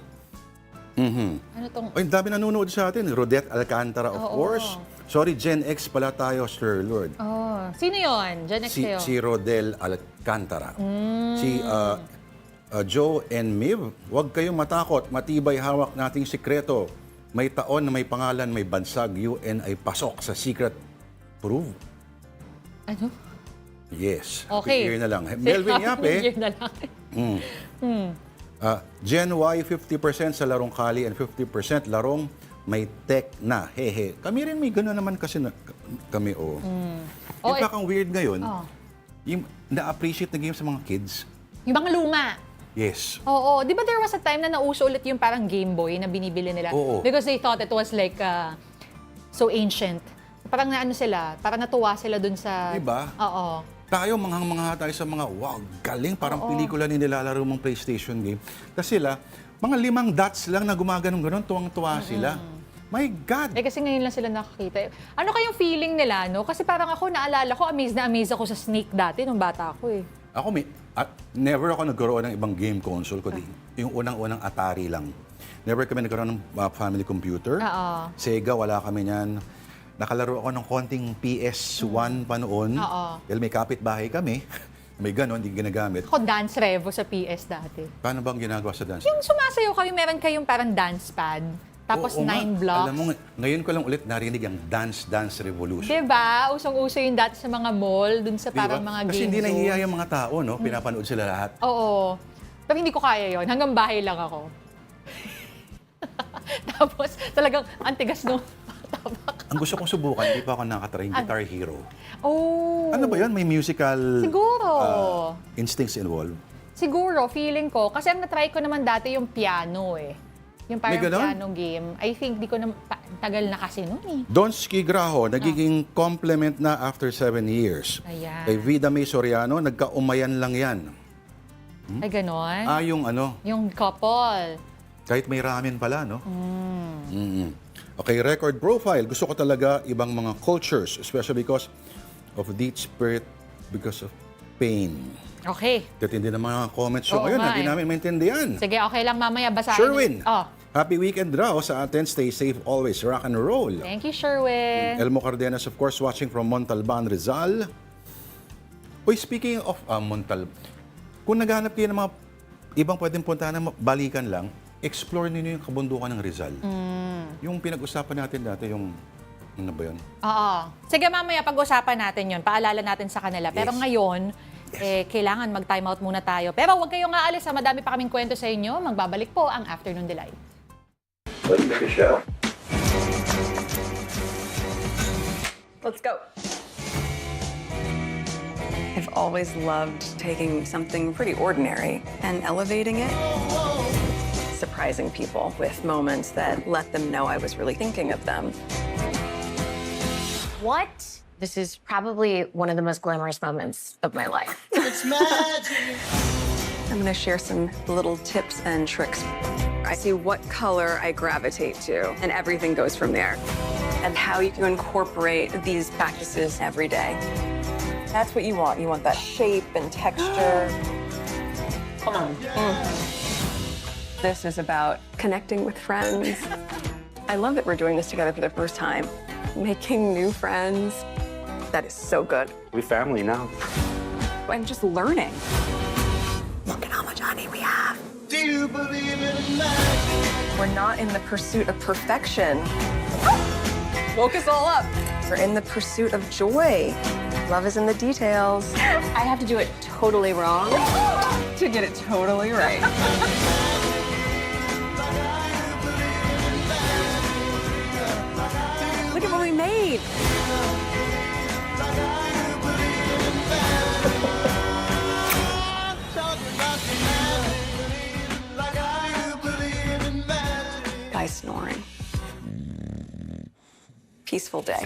Ano tong... Ay, dami nanonood sa atin. Rodette Alcantara, of Oo. course. Sorry, Gen X pala tayo, Sir Lord. Oh, sino yon? Gen X kayo? Si Rodel Alcantara. Si Joe and Miv, huwag kayong matakot. Matibay hawak nating sikreto. May taon na may pangalan, may bansag. UN ay pasok sa secret. Prove. Ano? Yes. Okay. Happy year na lang. Melvin Yape. Year na lang. Gen Y, 50% sa larong kali and 50% larong may tech na. Hehe. Kami rin may gano'n naman kasi kami, oh. Oh, Yung ang weird ngayon, Oh. yung na-appreciate na game sa mga kids. Yung mga luma. Yes. Oo. Di ba there was a time na nauso ulit yung parang Game Boy na binibili nila? Oo. Because they thought it was like so ancient. Parang naano sila, parang natuwa sila dun sa... Diba? Oo. Tayo, manghang-mangha tayo sa mga, wow, galing, parang pelikula ni nilalaro mong PlayStation game. Kasi sila, mga 5 dots lang na gumaganong-ganon, tuwang-tuwa sila. My God! Eh kasi ngayon lang sila nakakita. Ano kayong feeling nila, no? Kasi parang ako, naalala ko, amazed na amazed ako sa Snake dati nung bata ako eh. Ako, never ako nagkaroon ng ibang game console, kundi yung unang-unang Atari lang. Never kami nagkaroon ng family computer. Oo. Sega, wala kami niyan. Nakalaro ako ng konting PS1 pa noon. Oo. Dahil may kapitbahay kami. May gano'n, hindi ginagamit. Ako dance revo sa PS dati. Paano bang ginagawa sa dance? Yung sumasayaw kayo, meron kayong parang dance pad. Tapos Oo 9 nga. blocks. Alam mo, ngayon ko lang ulit narinig ang Dance Revolution. Diba? Usong-uso yung dati sa mga mall, dun sa Di ba? parang mga game Kasi hindi zone. nahihiya yung mga tao, no? Pinapanood sila lahat. Oo. Pero hindi ko kaya yon. Hanggang bahay lang ako. Tapos talagang antigas no. Ang gusto kong subukan, hindi pa ako nakatry, Guitar Hero. Oh. Ano ba yan? May musical Siguro. instincts involved? Siguro, feeling ko. Kasi ang natry ko naman dati yung piano eh. Yung parang May ganon? piano game. I think di ko na, tagal na kasi nun eh. Donski Graho, nagiging complement na after 7 years. Ayan. Kay Vida May Soriano, nagkaumayan lang yan. Ay, ganon. Yung ano, Yung couple. kahit may ramen pala, no? Okay, record profile. Gusto ko talaga ibang mga cultures, especially because of deep spirit, because of pain. Okay. Tatindi ng mga comments Oo ngayon, nga hindi eh. namin maintindihan. Sige, okay lang mamaya basahin. Sherwin, Oh, happy weekend raw sa atin. Stay safe always. Rock and roll. thank you, Sherwin. Elmo Cardenas, of course, watching from Montalban, Rizal. Uy, speaking of kung naghanap kayo ng mga ibang pwedeng puntahan na balikan lang, explore ninyo yung kabundukan ng Rizal. Yung pinag-usapan natin dati, yung ano ba yun? Oo. Sige, mamaya pag-usapan natin yun. Paalala natin sa kanila. Pero Yes. ngayon, kailangan mag-time out muna tayo. Pero huwag kayong aalis. Madami pa kaming kwento sa inyo. Magbabalik po ang Afternoon Delight. Let's make a show. Let's go. I've always loved taking something pretty ordinary and elevating it. Surprising people with moments that let them know I was really thinking of them. What? This is probably one of the most glamorous moments of my life. I'm gonna share some little tips and tricks. I see what color I gravitate to, and everything goes from there. And how you can incorporate these practices every day. That's what you want. You want that shape and texture. Come on. This is about connecting with friends. I love that we're doing this together for the first time. Making new friends. That is so good. We family now. And just learning. Look at how much honey we have. We're not in the pursuit of perfection. Woke us all up. We're in the pursuit of joy. Love is in the details. I have to do it totally wrong. To get it totally right. Look at what we made. Guy snoring. Peaceful day.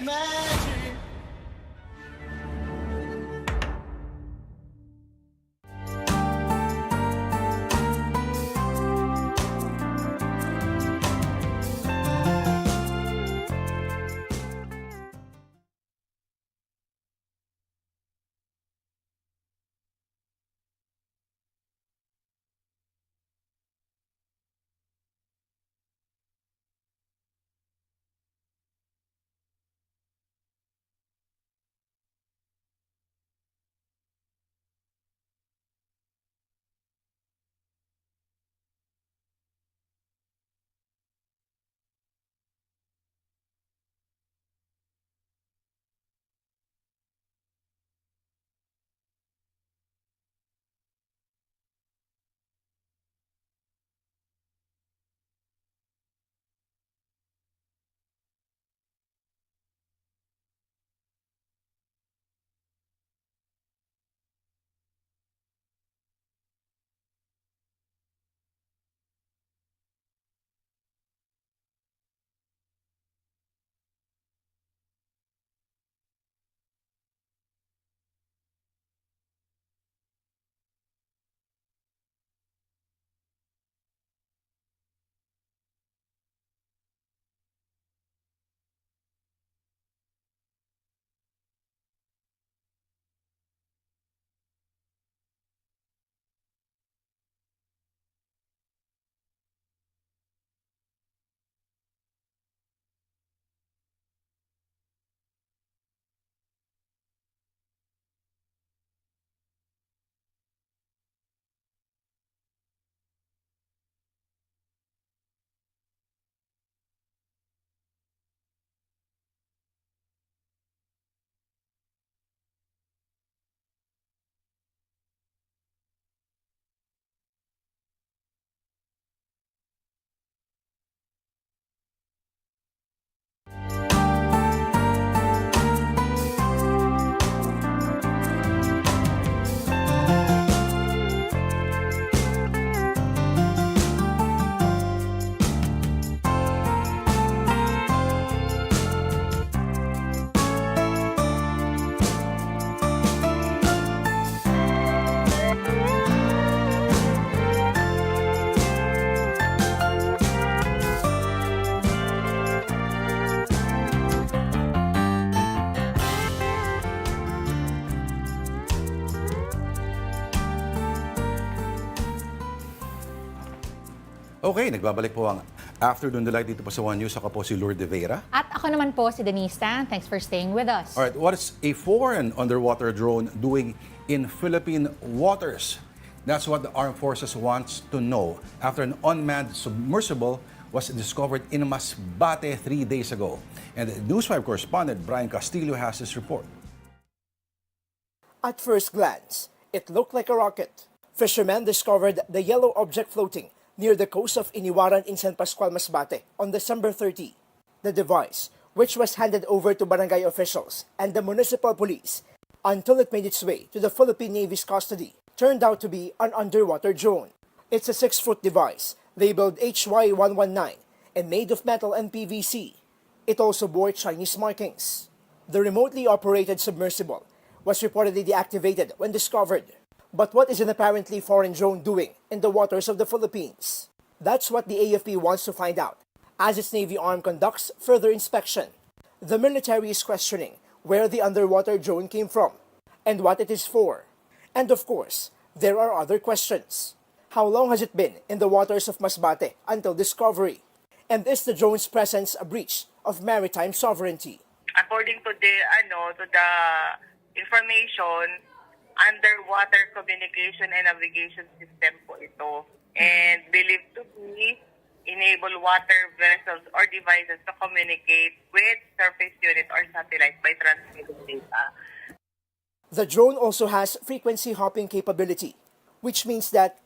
Okay, nagbabalik po ang Afternoon Delight dito po sa One News. Ako po si Lourdes de Vera. At ako naman po si Denise Tan. Thanks for staying with us. Alright, what is a foreign underwater drone doing in Philippine waters? That's what the Armed Forces wants to know after an unmanned submersible was discovered in Masbate 3 days ago. And News 5 correspondent Brian Castillo has this report. At first glance, it looked like a rocket. Fishermen discovered the yellow object floating near the coast of Iniwaran in San Pascual, Masbate on December 30. The device, which was handed over to barangay officials and the municipal police until it made its way to the Philippine Navy's custody, turned out to be an underwater drone. It's a 6-foot device labeled HY-119 and made of metal and PVC. It also bore Chinese markings. The remotely operated submersible was reportedly deactivated when discovered. But what is an apparently foreign drone doing in the waters of the Philippines? That's what the AFP wants to find out as its Navy arm conducts further inspection. The military is questioning where the underwater drone came from and what it is for. And of course, there are other questions. How long has it been in the waters of Masbate until discovery? And is the drone's presence a breach of maritime sovereignty? According to the information, underwater communication and navigation system po ito, and believed to be enable water vessels or devices to communicate with surface unit or satellite by transmitting data. The drone also has frequency hopping capability, which means that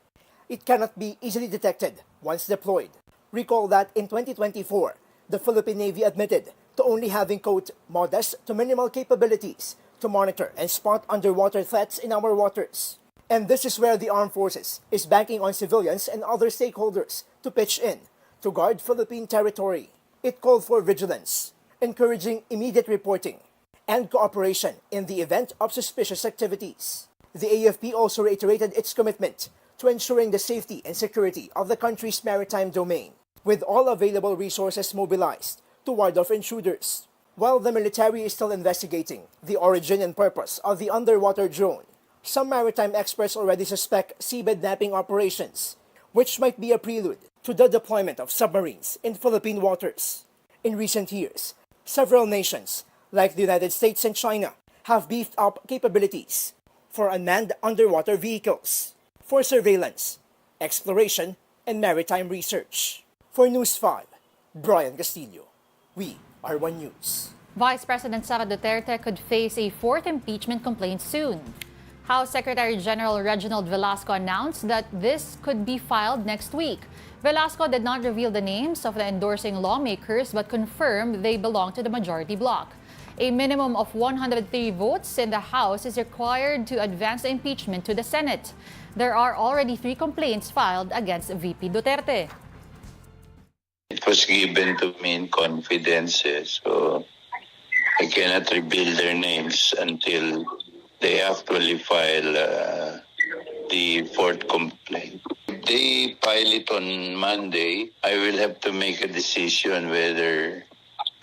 it cannot be easily detected once deployed. Recall that in 2024, the Philippine Navy admitted to only having, quote, modest to minimal capabilities to monitor and spot underwater threats in our waters. And this is where the Armed Forces is banking on civilians and other stakeholders to pitch in to guard Philippine territory. It called for vigilance, encouraging immediate reporting and cooperation in the event of suspicious activities. The AFP also reiterated its commitment to ensuring the safety and security of the country's maritime domain, with all available resources mobilized to ward off intruders. While the military is still investigating the origin and purpose of the underwater drone, some maritime experts already suspect seabed mapping operations, which might be a prelude to the deployment of submarines in Philippine waters. In recent years, several nations, like the United States and China, have beefed up capabilities for unmanned underwater vehicles, for surveillance, exploration, and maritime research. For News 5, Brian Castillo. We are One News. Vice President Sara Duterte could face a fourth impeachment complaint soon. House Secretary General Reginald Velasco announced that this could be filed next week. Velasco did not reveal the names of the endorsing lawmakers but confirmed they belong to the majority bloc. A minimum of 103 votes in the House is required to advance the impeachment to the Senate. There are already 3 complaints filed against VP Duterte. It was given to me in confidence, so I cannot reveal their names until they actually file the fourth complaint. If they file it on Monday, I will have to make a decision whether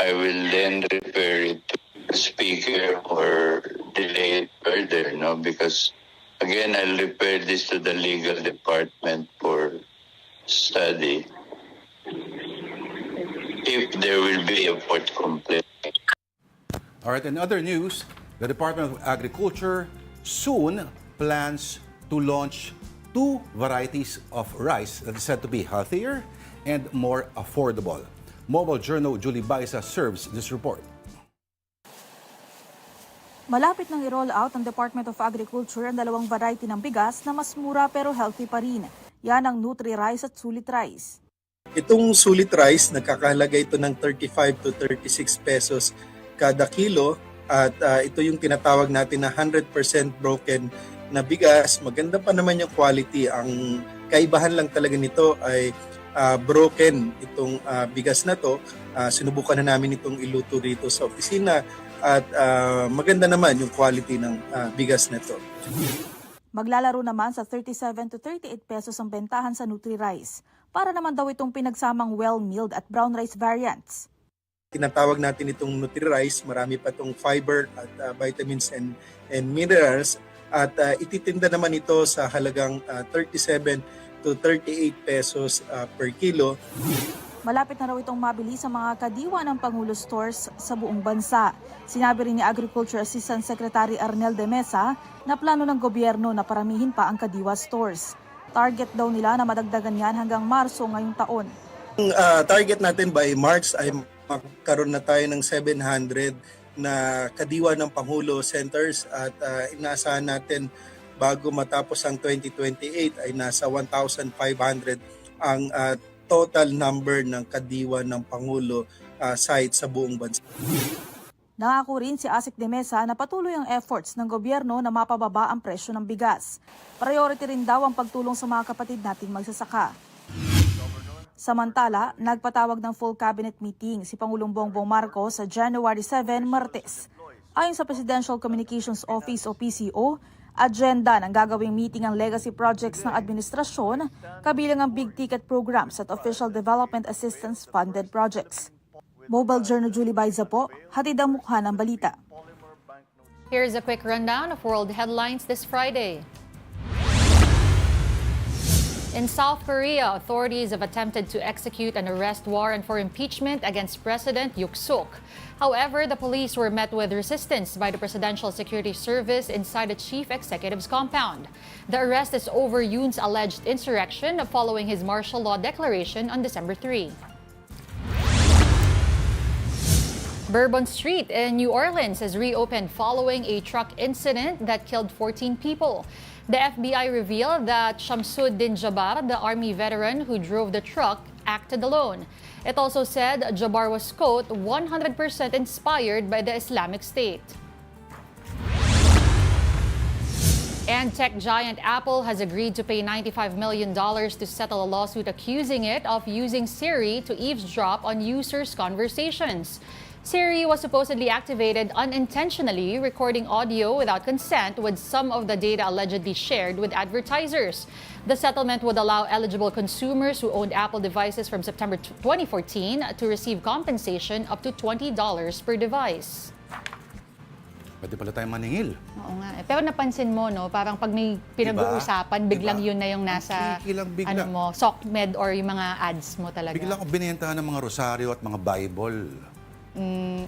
I will then refer it to the Speaker or delay it further, because again, I'll refer this to the legal department for study if there will be a fourth complaint. All right, in other news, the Department of Agriculture soon plans to launch 2 varieties of rice that is said to be healthier and more affordable. Mobile Journal Julie Baisa serves this report. Malapit nang i-roll out ng Department of Agriculture ang 2 variety ng bigas na mas mura pero healthy pa rin. Yan ang Nutri-Rice at Sulit Rice. Itong Sulit Rice, nagkakahalaga ito ng 35 to 36 pesos kada kilo at ito yung tinatawag natin na 100% broken na bigas. Maganda pa naman yung quality. Ang kaibahan lang talaga nito ay broken itong bigas na to. Sinubukan na namin itong iluto rito sa opisina at maganda naman yung quality ng bigas na to. Maglalaro naman sa 37 to 38 pesos ang bentahan sa Nutri-Rice. Para naman daw itong pinagsamang well-milled at brown rice variants. Tinatawag natin itong Nutri-Rice, marami pa itong fiber at vitamins and minerals at ititinda naman ito sa halagang 37 to 38 pesos per kilo. Malapit na raw itong mabili sa mga kadiwa ng Pangulo stores sa buong bansa. Sinabi rin ni Agriculture Assistant Secretary Arnel de Mesa na plano ng gobyerno na paramihin pa ang kadiwa stores. Target daw nila na madagdagan yan hanggang Marso ngayong taon. Target natin by March ay magkaroon na tayo ng 700 na kadiwa ng Pangulo centers at inaasahan natin bago matapos ang 2028 ay nasa 1,500 ang total number ng kadiwa ng Pangulo site sa buong bansa. Nangako rin si Asik de Mesa na patuloy ang efforts ng gobyerno na mapababa ang presyo ng bigas. Priority rin daw ang pagtulong sa mga kapatid nating magsasaka. Samantala, nagpatawag ng full cabinet meeting si Pangulong Bongbong Marcos sa January 7, Martes. Ayon sa Presidential Communications Office o PCO, agenda ng gagawing meeting ang legacy projects ng administrasyon, kabilang ang big-ticket programs at official development assistance funded projects. Mobile Journal Julie Baiza po, hatid ang mukha ng balita. Here's a quick rundown of world headlines this Friday. In South Korea, authorities have attempted to execute an arrest warrant for impeachment against President Yuk-suk. However, the police were met with resistance by the Presidential Security Service inside the chief executive's compound. The arrest is over Yoon's alleged insurrection following his martial law declaration on December 3. Bourbon Street in New Orleans has reopened following a truck incident that killed 14 people. The FBI revealed that Shamsuddin Jabbar, the Army veteran who drove the truck, acted alone. It also said Jabbar was, quote, 100% inspired by the Islamic State. And tech giant Apple has agreed to pay $95 million to settle a lawsuit accusing it of using Siri to eavesdrop on users' conversations. Siri was supposedly activated unintentionally, recording audio without consent with some of the data allegedly shared with advertisers. The settlement would allow eligible consumers who owned Apple devices from September 2014 to receive compensation up to $20 per device. Pwede pala tayong maningil. Oo nga. Pero napansin mo, no, parang pag may pinag-uusapan, biglang yun na yung nasa ano mo, SOCMED or yung mga ads mo talaga. Bigla ko binentahan ng mga rosaryo at mga Bible.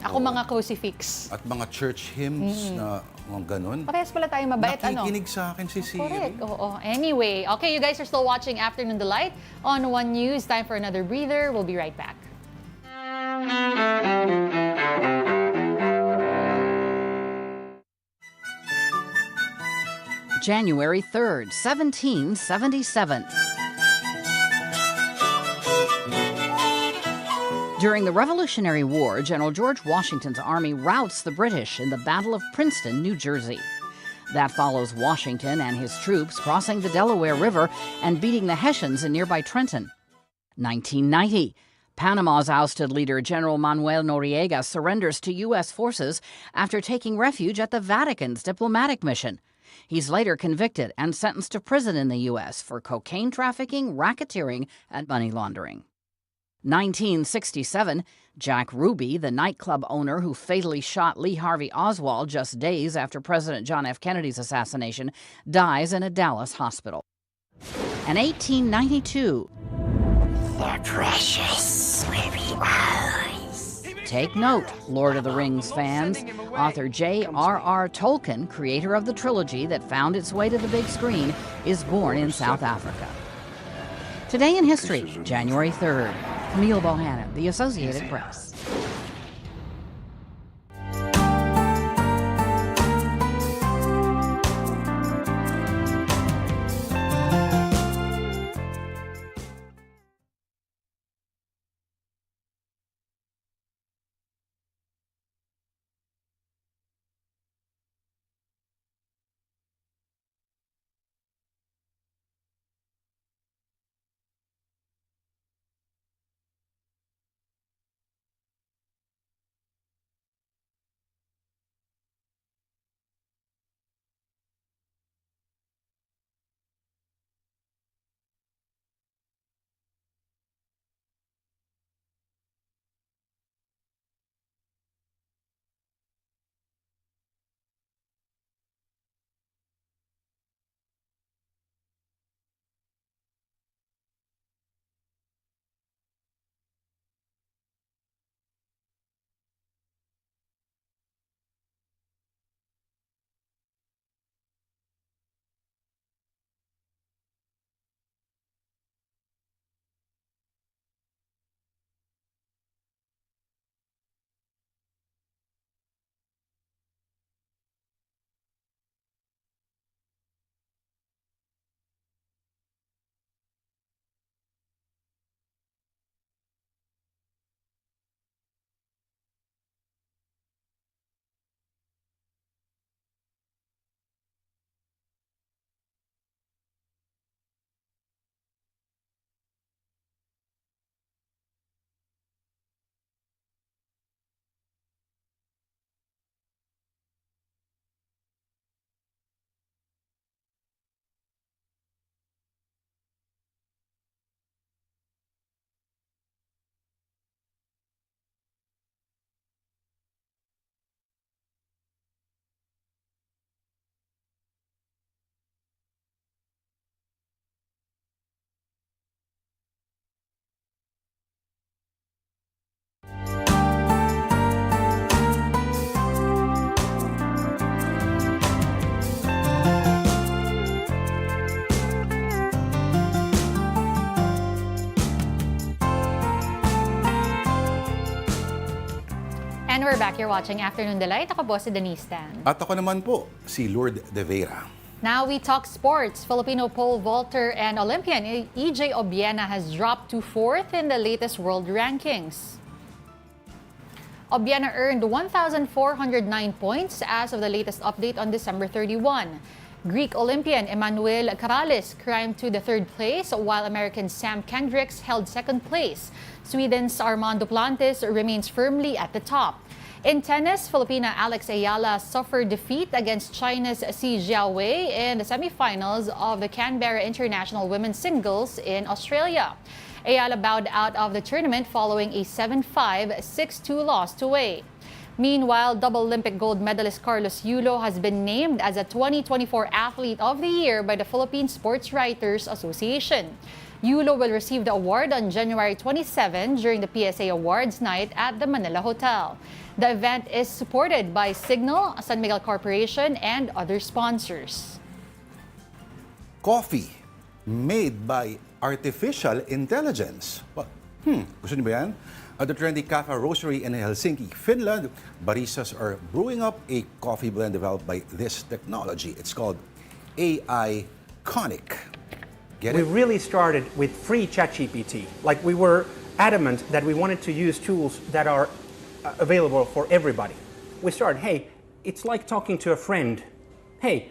Ako mga crucifix. At mga church hymns na mga ganun. Parehas pala tayo mabait, Nakikinig sa akin si Siri. Correct. Oo. Anyway, okay, you guys are still watching Afternoon Delight on One News. Time for another breather. We'll be right back. January 3rd, 1777. During the Revolutionary War, General George Washington's army routs the British in the Battle of Princeton, New Jersey. That follows Washington and his troops crossing the Delaware River and beating the Hessians in nearby Trenton. 1990, Panama's ousted leader General Manuel Noriega surrenders to U.S. forces after taking refuge at the Vatican's diplomatic mission. He's later convicted and sentenced to prison in the U.S. for cocaine trafficking, racketeering, and money laundering. 1967, Jack Ruby, the nightclub owner who fatally shot Lee Harvey Oswald just days after President John F. Kennedy's assassination, dies in a Dallas hospital. And 1892, the precious will be ours. Take note, Lord of the Rings fans. Author J.R.R. Tolkien, creator of the trilogy that found its way to the big screen, is born in South Africa. Today in history, January 3rd. Camille Bohannon, The Associated Press. And we're back. You're watching Afternoon Delight. Ako po si Denise Tan. At ako naman po, si Lourdes de Vera. Now we talk sports. Filipino pole vaulter and Olympian EJ Obiena has dropped to 4th in the latest world rankings. Obiena earned 1,409 points as of the latest update on December 31. Greek Olympian Emmanuel Karalis climbed to the 3rd place, while American Sam Kendricks held 2nd place. Sweden's Armando Plantis remains firmly at the top. In tennis, Filipina Alex Ayala suffered defeat against China's Si Jiawei in the semifinals of the Canberra International Women's Singles in Australia. Ayala bowed out of the tournament following a 7-5, 6-2 loss to Wei. Meanwhile, double Olympic gold medalist Carlos Yulo has been named as a 2024 Athlete of the Year by the Philippine Sports Writers Association. Yulo will receive the award on January 27 during the PSA Awards night at the Manila Hotel. The event is supported by Signal, San Miguel Corporation, and other sponsors. Coffee made by artificial intelligence. Gusto niyo ba yan? At the trendy cafe roastery in Helsinki, Finland, baristas are brewing up a coffee blend developed by this technology. It's called AI Conic. We really started with free ChatGPT. Like, we were adamant that we wanted to use tools that are available for everybody. We started, hey, it's like talking to a friend. Hey,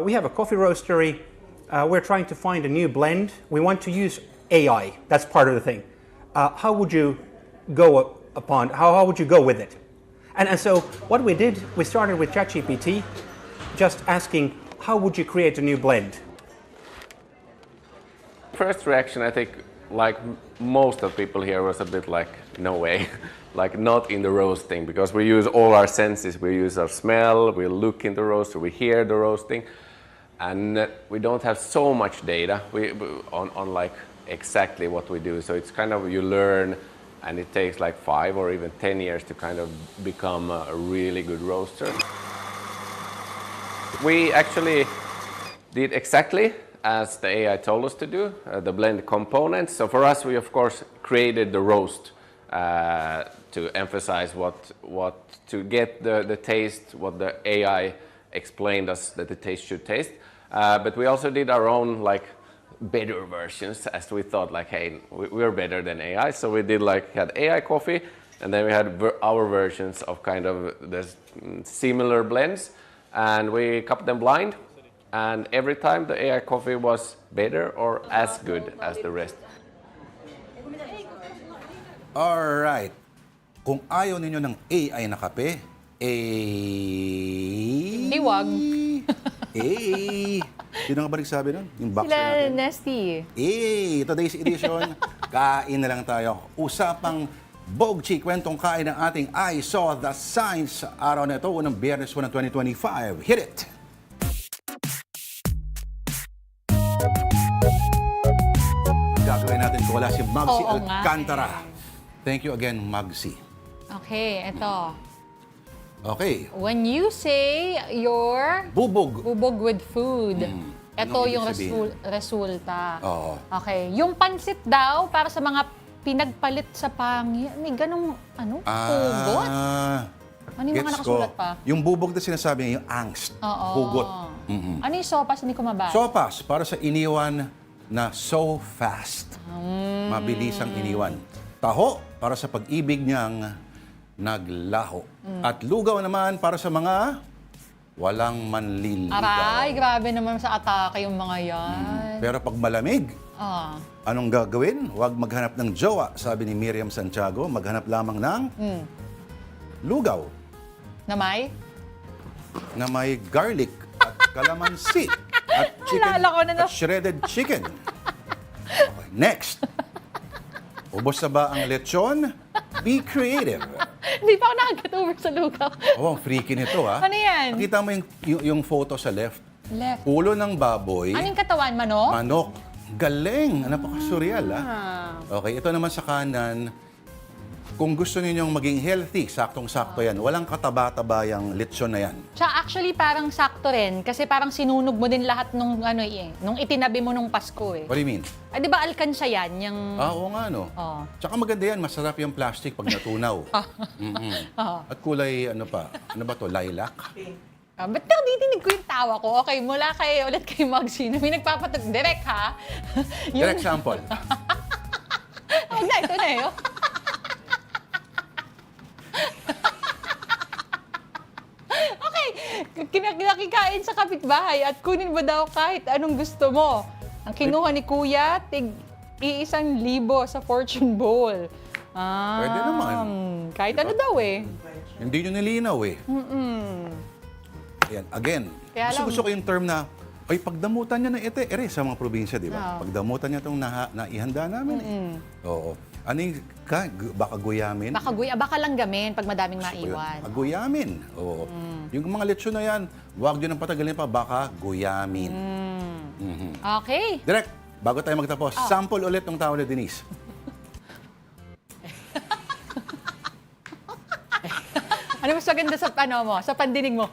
we have a coffee roastery. We're trying to find a new blend. We want to use AI. That's part of the thing. How would you go how would you go with it? And so what we did, we started with ChatGPT, just asking, how would you create a new blend? First reaction, I think, like most of people here, was a bit like, no way. Like, not in the roasting, because we use all our senses. We use our smell, we look in the roaster, we hear the roasting, and we don't have so much data on like exactly what we do. So it's kind of, you learn, and it takes like 5 or even 10 years to kind of become a really good roaster. We actually did exactly as the AI told us to do, the blend components. So for us, we of course created the roast to emphasize to get the taste, what the AI explained us that the taste should taste. But we also did our own like better versions, as we thought like, hey, we're better than AI. So we did had AI coffee, and then we had our versions of kind of the similar blends, and we cupped them blind. And every time the AI coffee was better or as good as the rest. Alright. Kung ayaw ninyo ng AI na kape, Hindi wag. Sino nga ba nagsabi nun? Yung boxer Sila natin? Nesty. Today's edition, kain na lang tayo. Usapang Bogchi, kwentong kain ng ating I Saw the Signs sa araw na ito, unang Biyernes 1 ng 2025. Hit it! Gagawin natin ko wala si Magsi Alcantara. Thank you again, Magsi. Okay, ito. Okay. When you say your Bubog with food, ito Anong yung ibig sabihin? resulta. Oo. Okay. Yung pansit daw, para sa mga pinagpalit sa pangit, may ganong, hugot? Ano yung mga Gets nakasulat ko. pa? Yung bubog na sinasabi niya, yung angst, Oo. hugot. Ano yung sopas? Hindi ko mabasa. Sopas, para sa iniwan na so fast. Mabilis ang iniwan. Taho, para sa pag-ibig niyang naglaho. At lugaw naman para sa mga walang manliligaw. Aray, grabe naman sa atake yung mga yan. Pero pag malamig, anong gagawin? Huwag maghanap ng jowa, sabi ni Miriam Santiago. Maghanap lamang ng lugaw. Na may? Na may garlic at kalamansi at chicken Alala ko na at shredded chicken. Okay, next. Ubos na ba ang lechon? Be creative. Hindi pa ako nakaget over sa lugaw. Oh, ang freaky nito ha. Ano yan? Nakita mo yung photo sa left. Left. Ulo ng baboy. Anong katawan? Manok? Manok. Galing. Napaka-surreal ha. Okay, ito naman sa kanan. Kung gusto ninyong maging healthy, saktong-sakto yan. Walang kataba-taba yung lechon na yan. Tsaka actually parang sakto rin kasi parang sinunog mo din lahat nung nung itinabi mo nung Pasko eh. What do you mean? Ay, di ba alkansya yan? Yung... Oo nga, no? Oh. Tsaka maganda yan, masarap yung plastic pag natunaw. At kulay, ano pa? Ano ba to? Lilac? Ba't nadidinig ko yung tawa ko? Okay, mula ulit kay Mugsy na may nagpapatag. Direct ha? Direct sample. Huwag na, ito na eh. Oh. Okay, kinakikain sa kapitbahay at kunin mo daw kahit anong gusto mo. Ang kinuha ni Kuya, tig-1,000 sa fortune bowl. Pwede naman. Kahit ano daw eh. Hindi nyo nilinaw eh. Ayan, again, gusto ko yung term na, ay, pagdamutan niya ng ere sa mga probinsya, di ba? Pagdamutan niya itong naihanda namin eh. Oo. Ano yung, baka guyamin? Baka langgamin pag madaming maiwan. Guyamin. Oo. Yung mga lechon na yan, huwag nyo nang patagalin pa, baka guyamin. Okay. Direct, bago tayo magtapos, sample ulit ng tawa ni Denise. Ano mas maganda sa sa pandinig mo?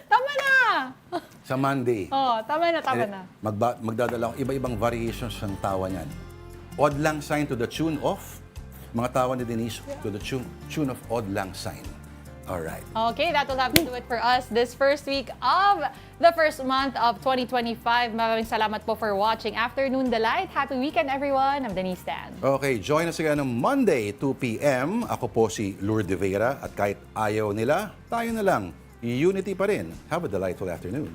Tama na! Sa Monday. Tama na. Magdadala akong iba-ibang variations ng tawa niyan. Odd lang sign to the tune of, mga tawa ni Denise to the tune of odd lang sign. Alright. Okay, that will have to do it for us this first week of the first month of 2025. Maraming salamat po for watching Afternoon Delight. Happy weekend, everyone. I'm Denise Tan. Okay, join us again on Monday, 2 p.m. Ako po si Lourdes Vera at kahit ayaw nila, tayo na lang. Unity pa rin. Have a delightful afternoon.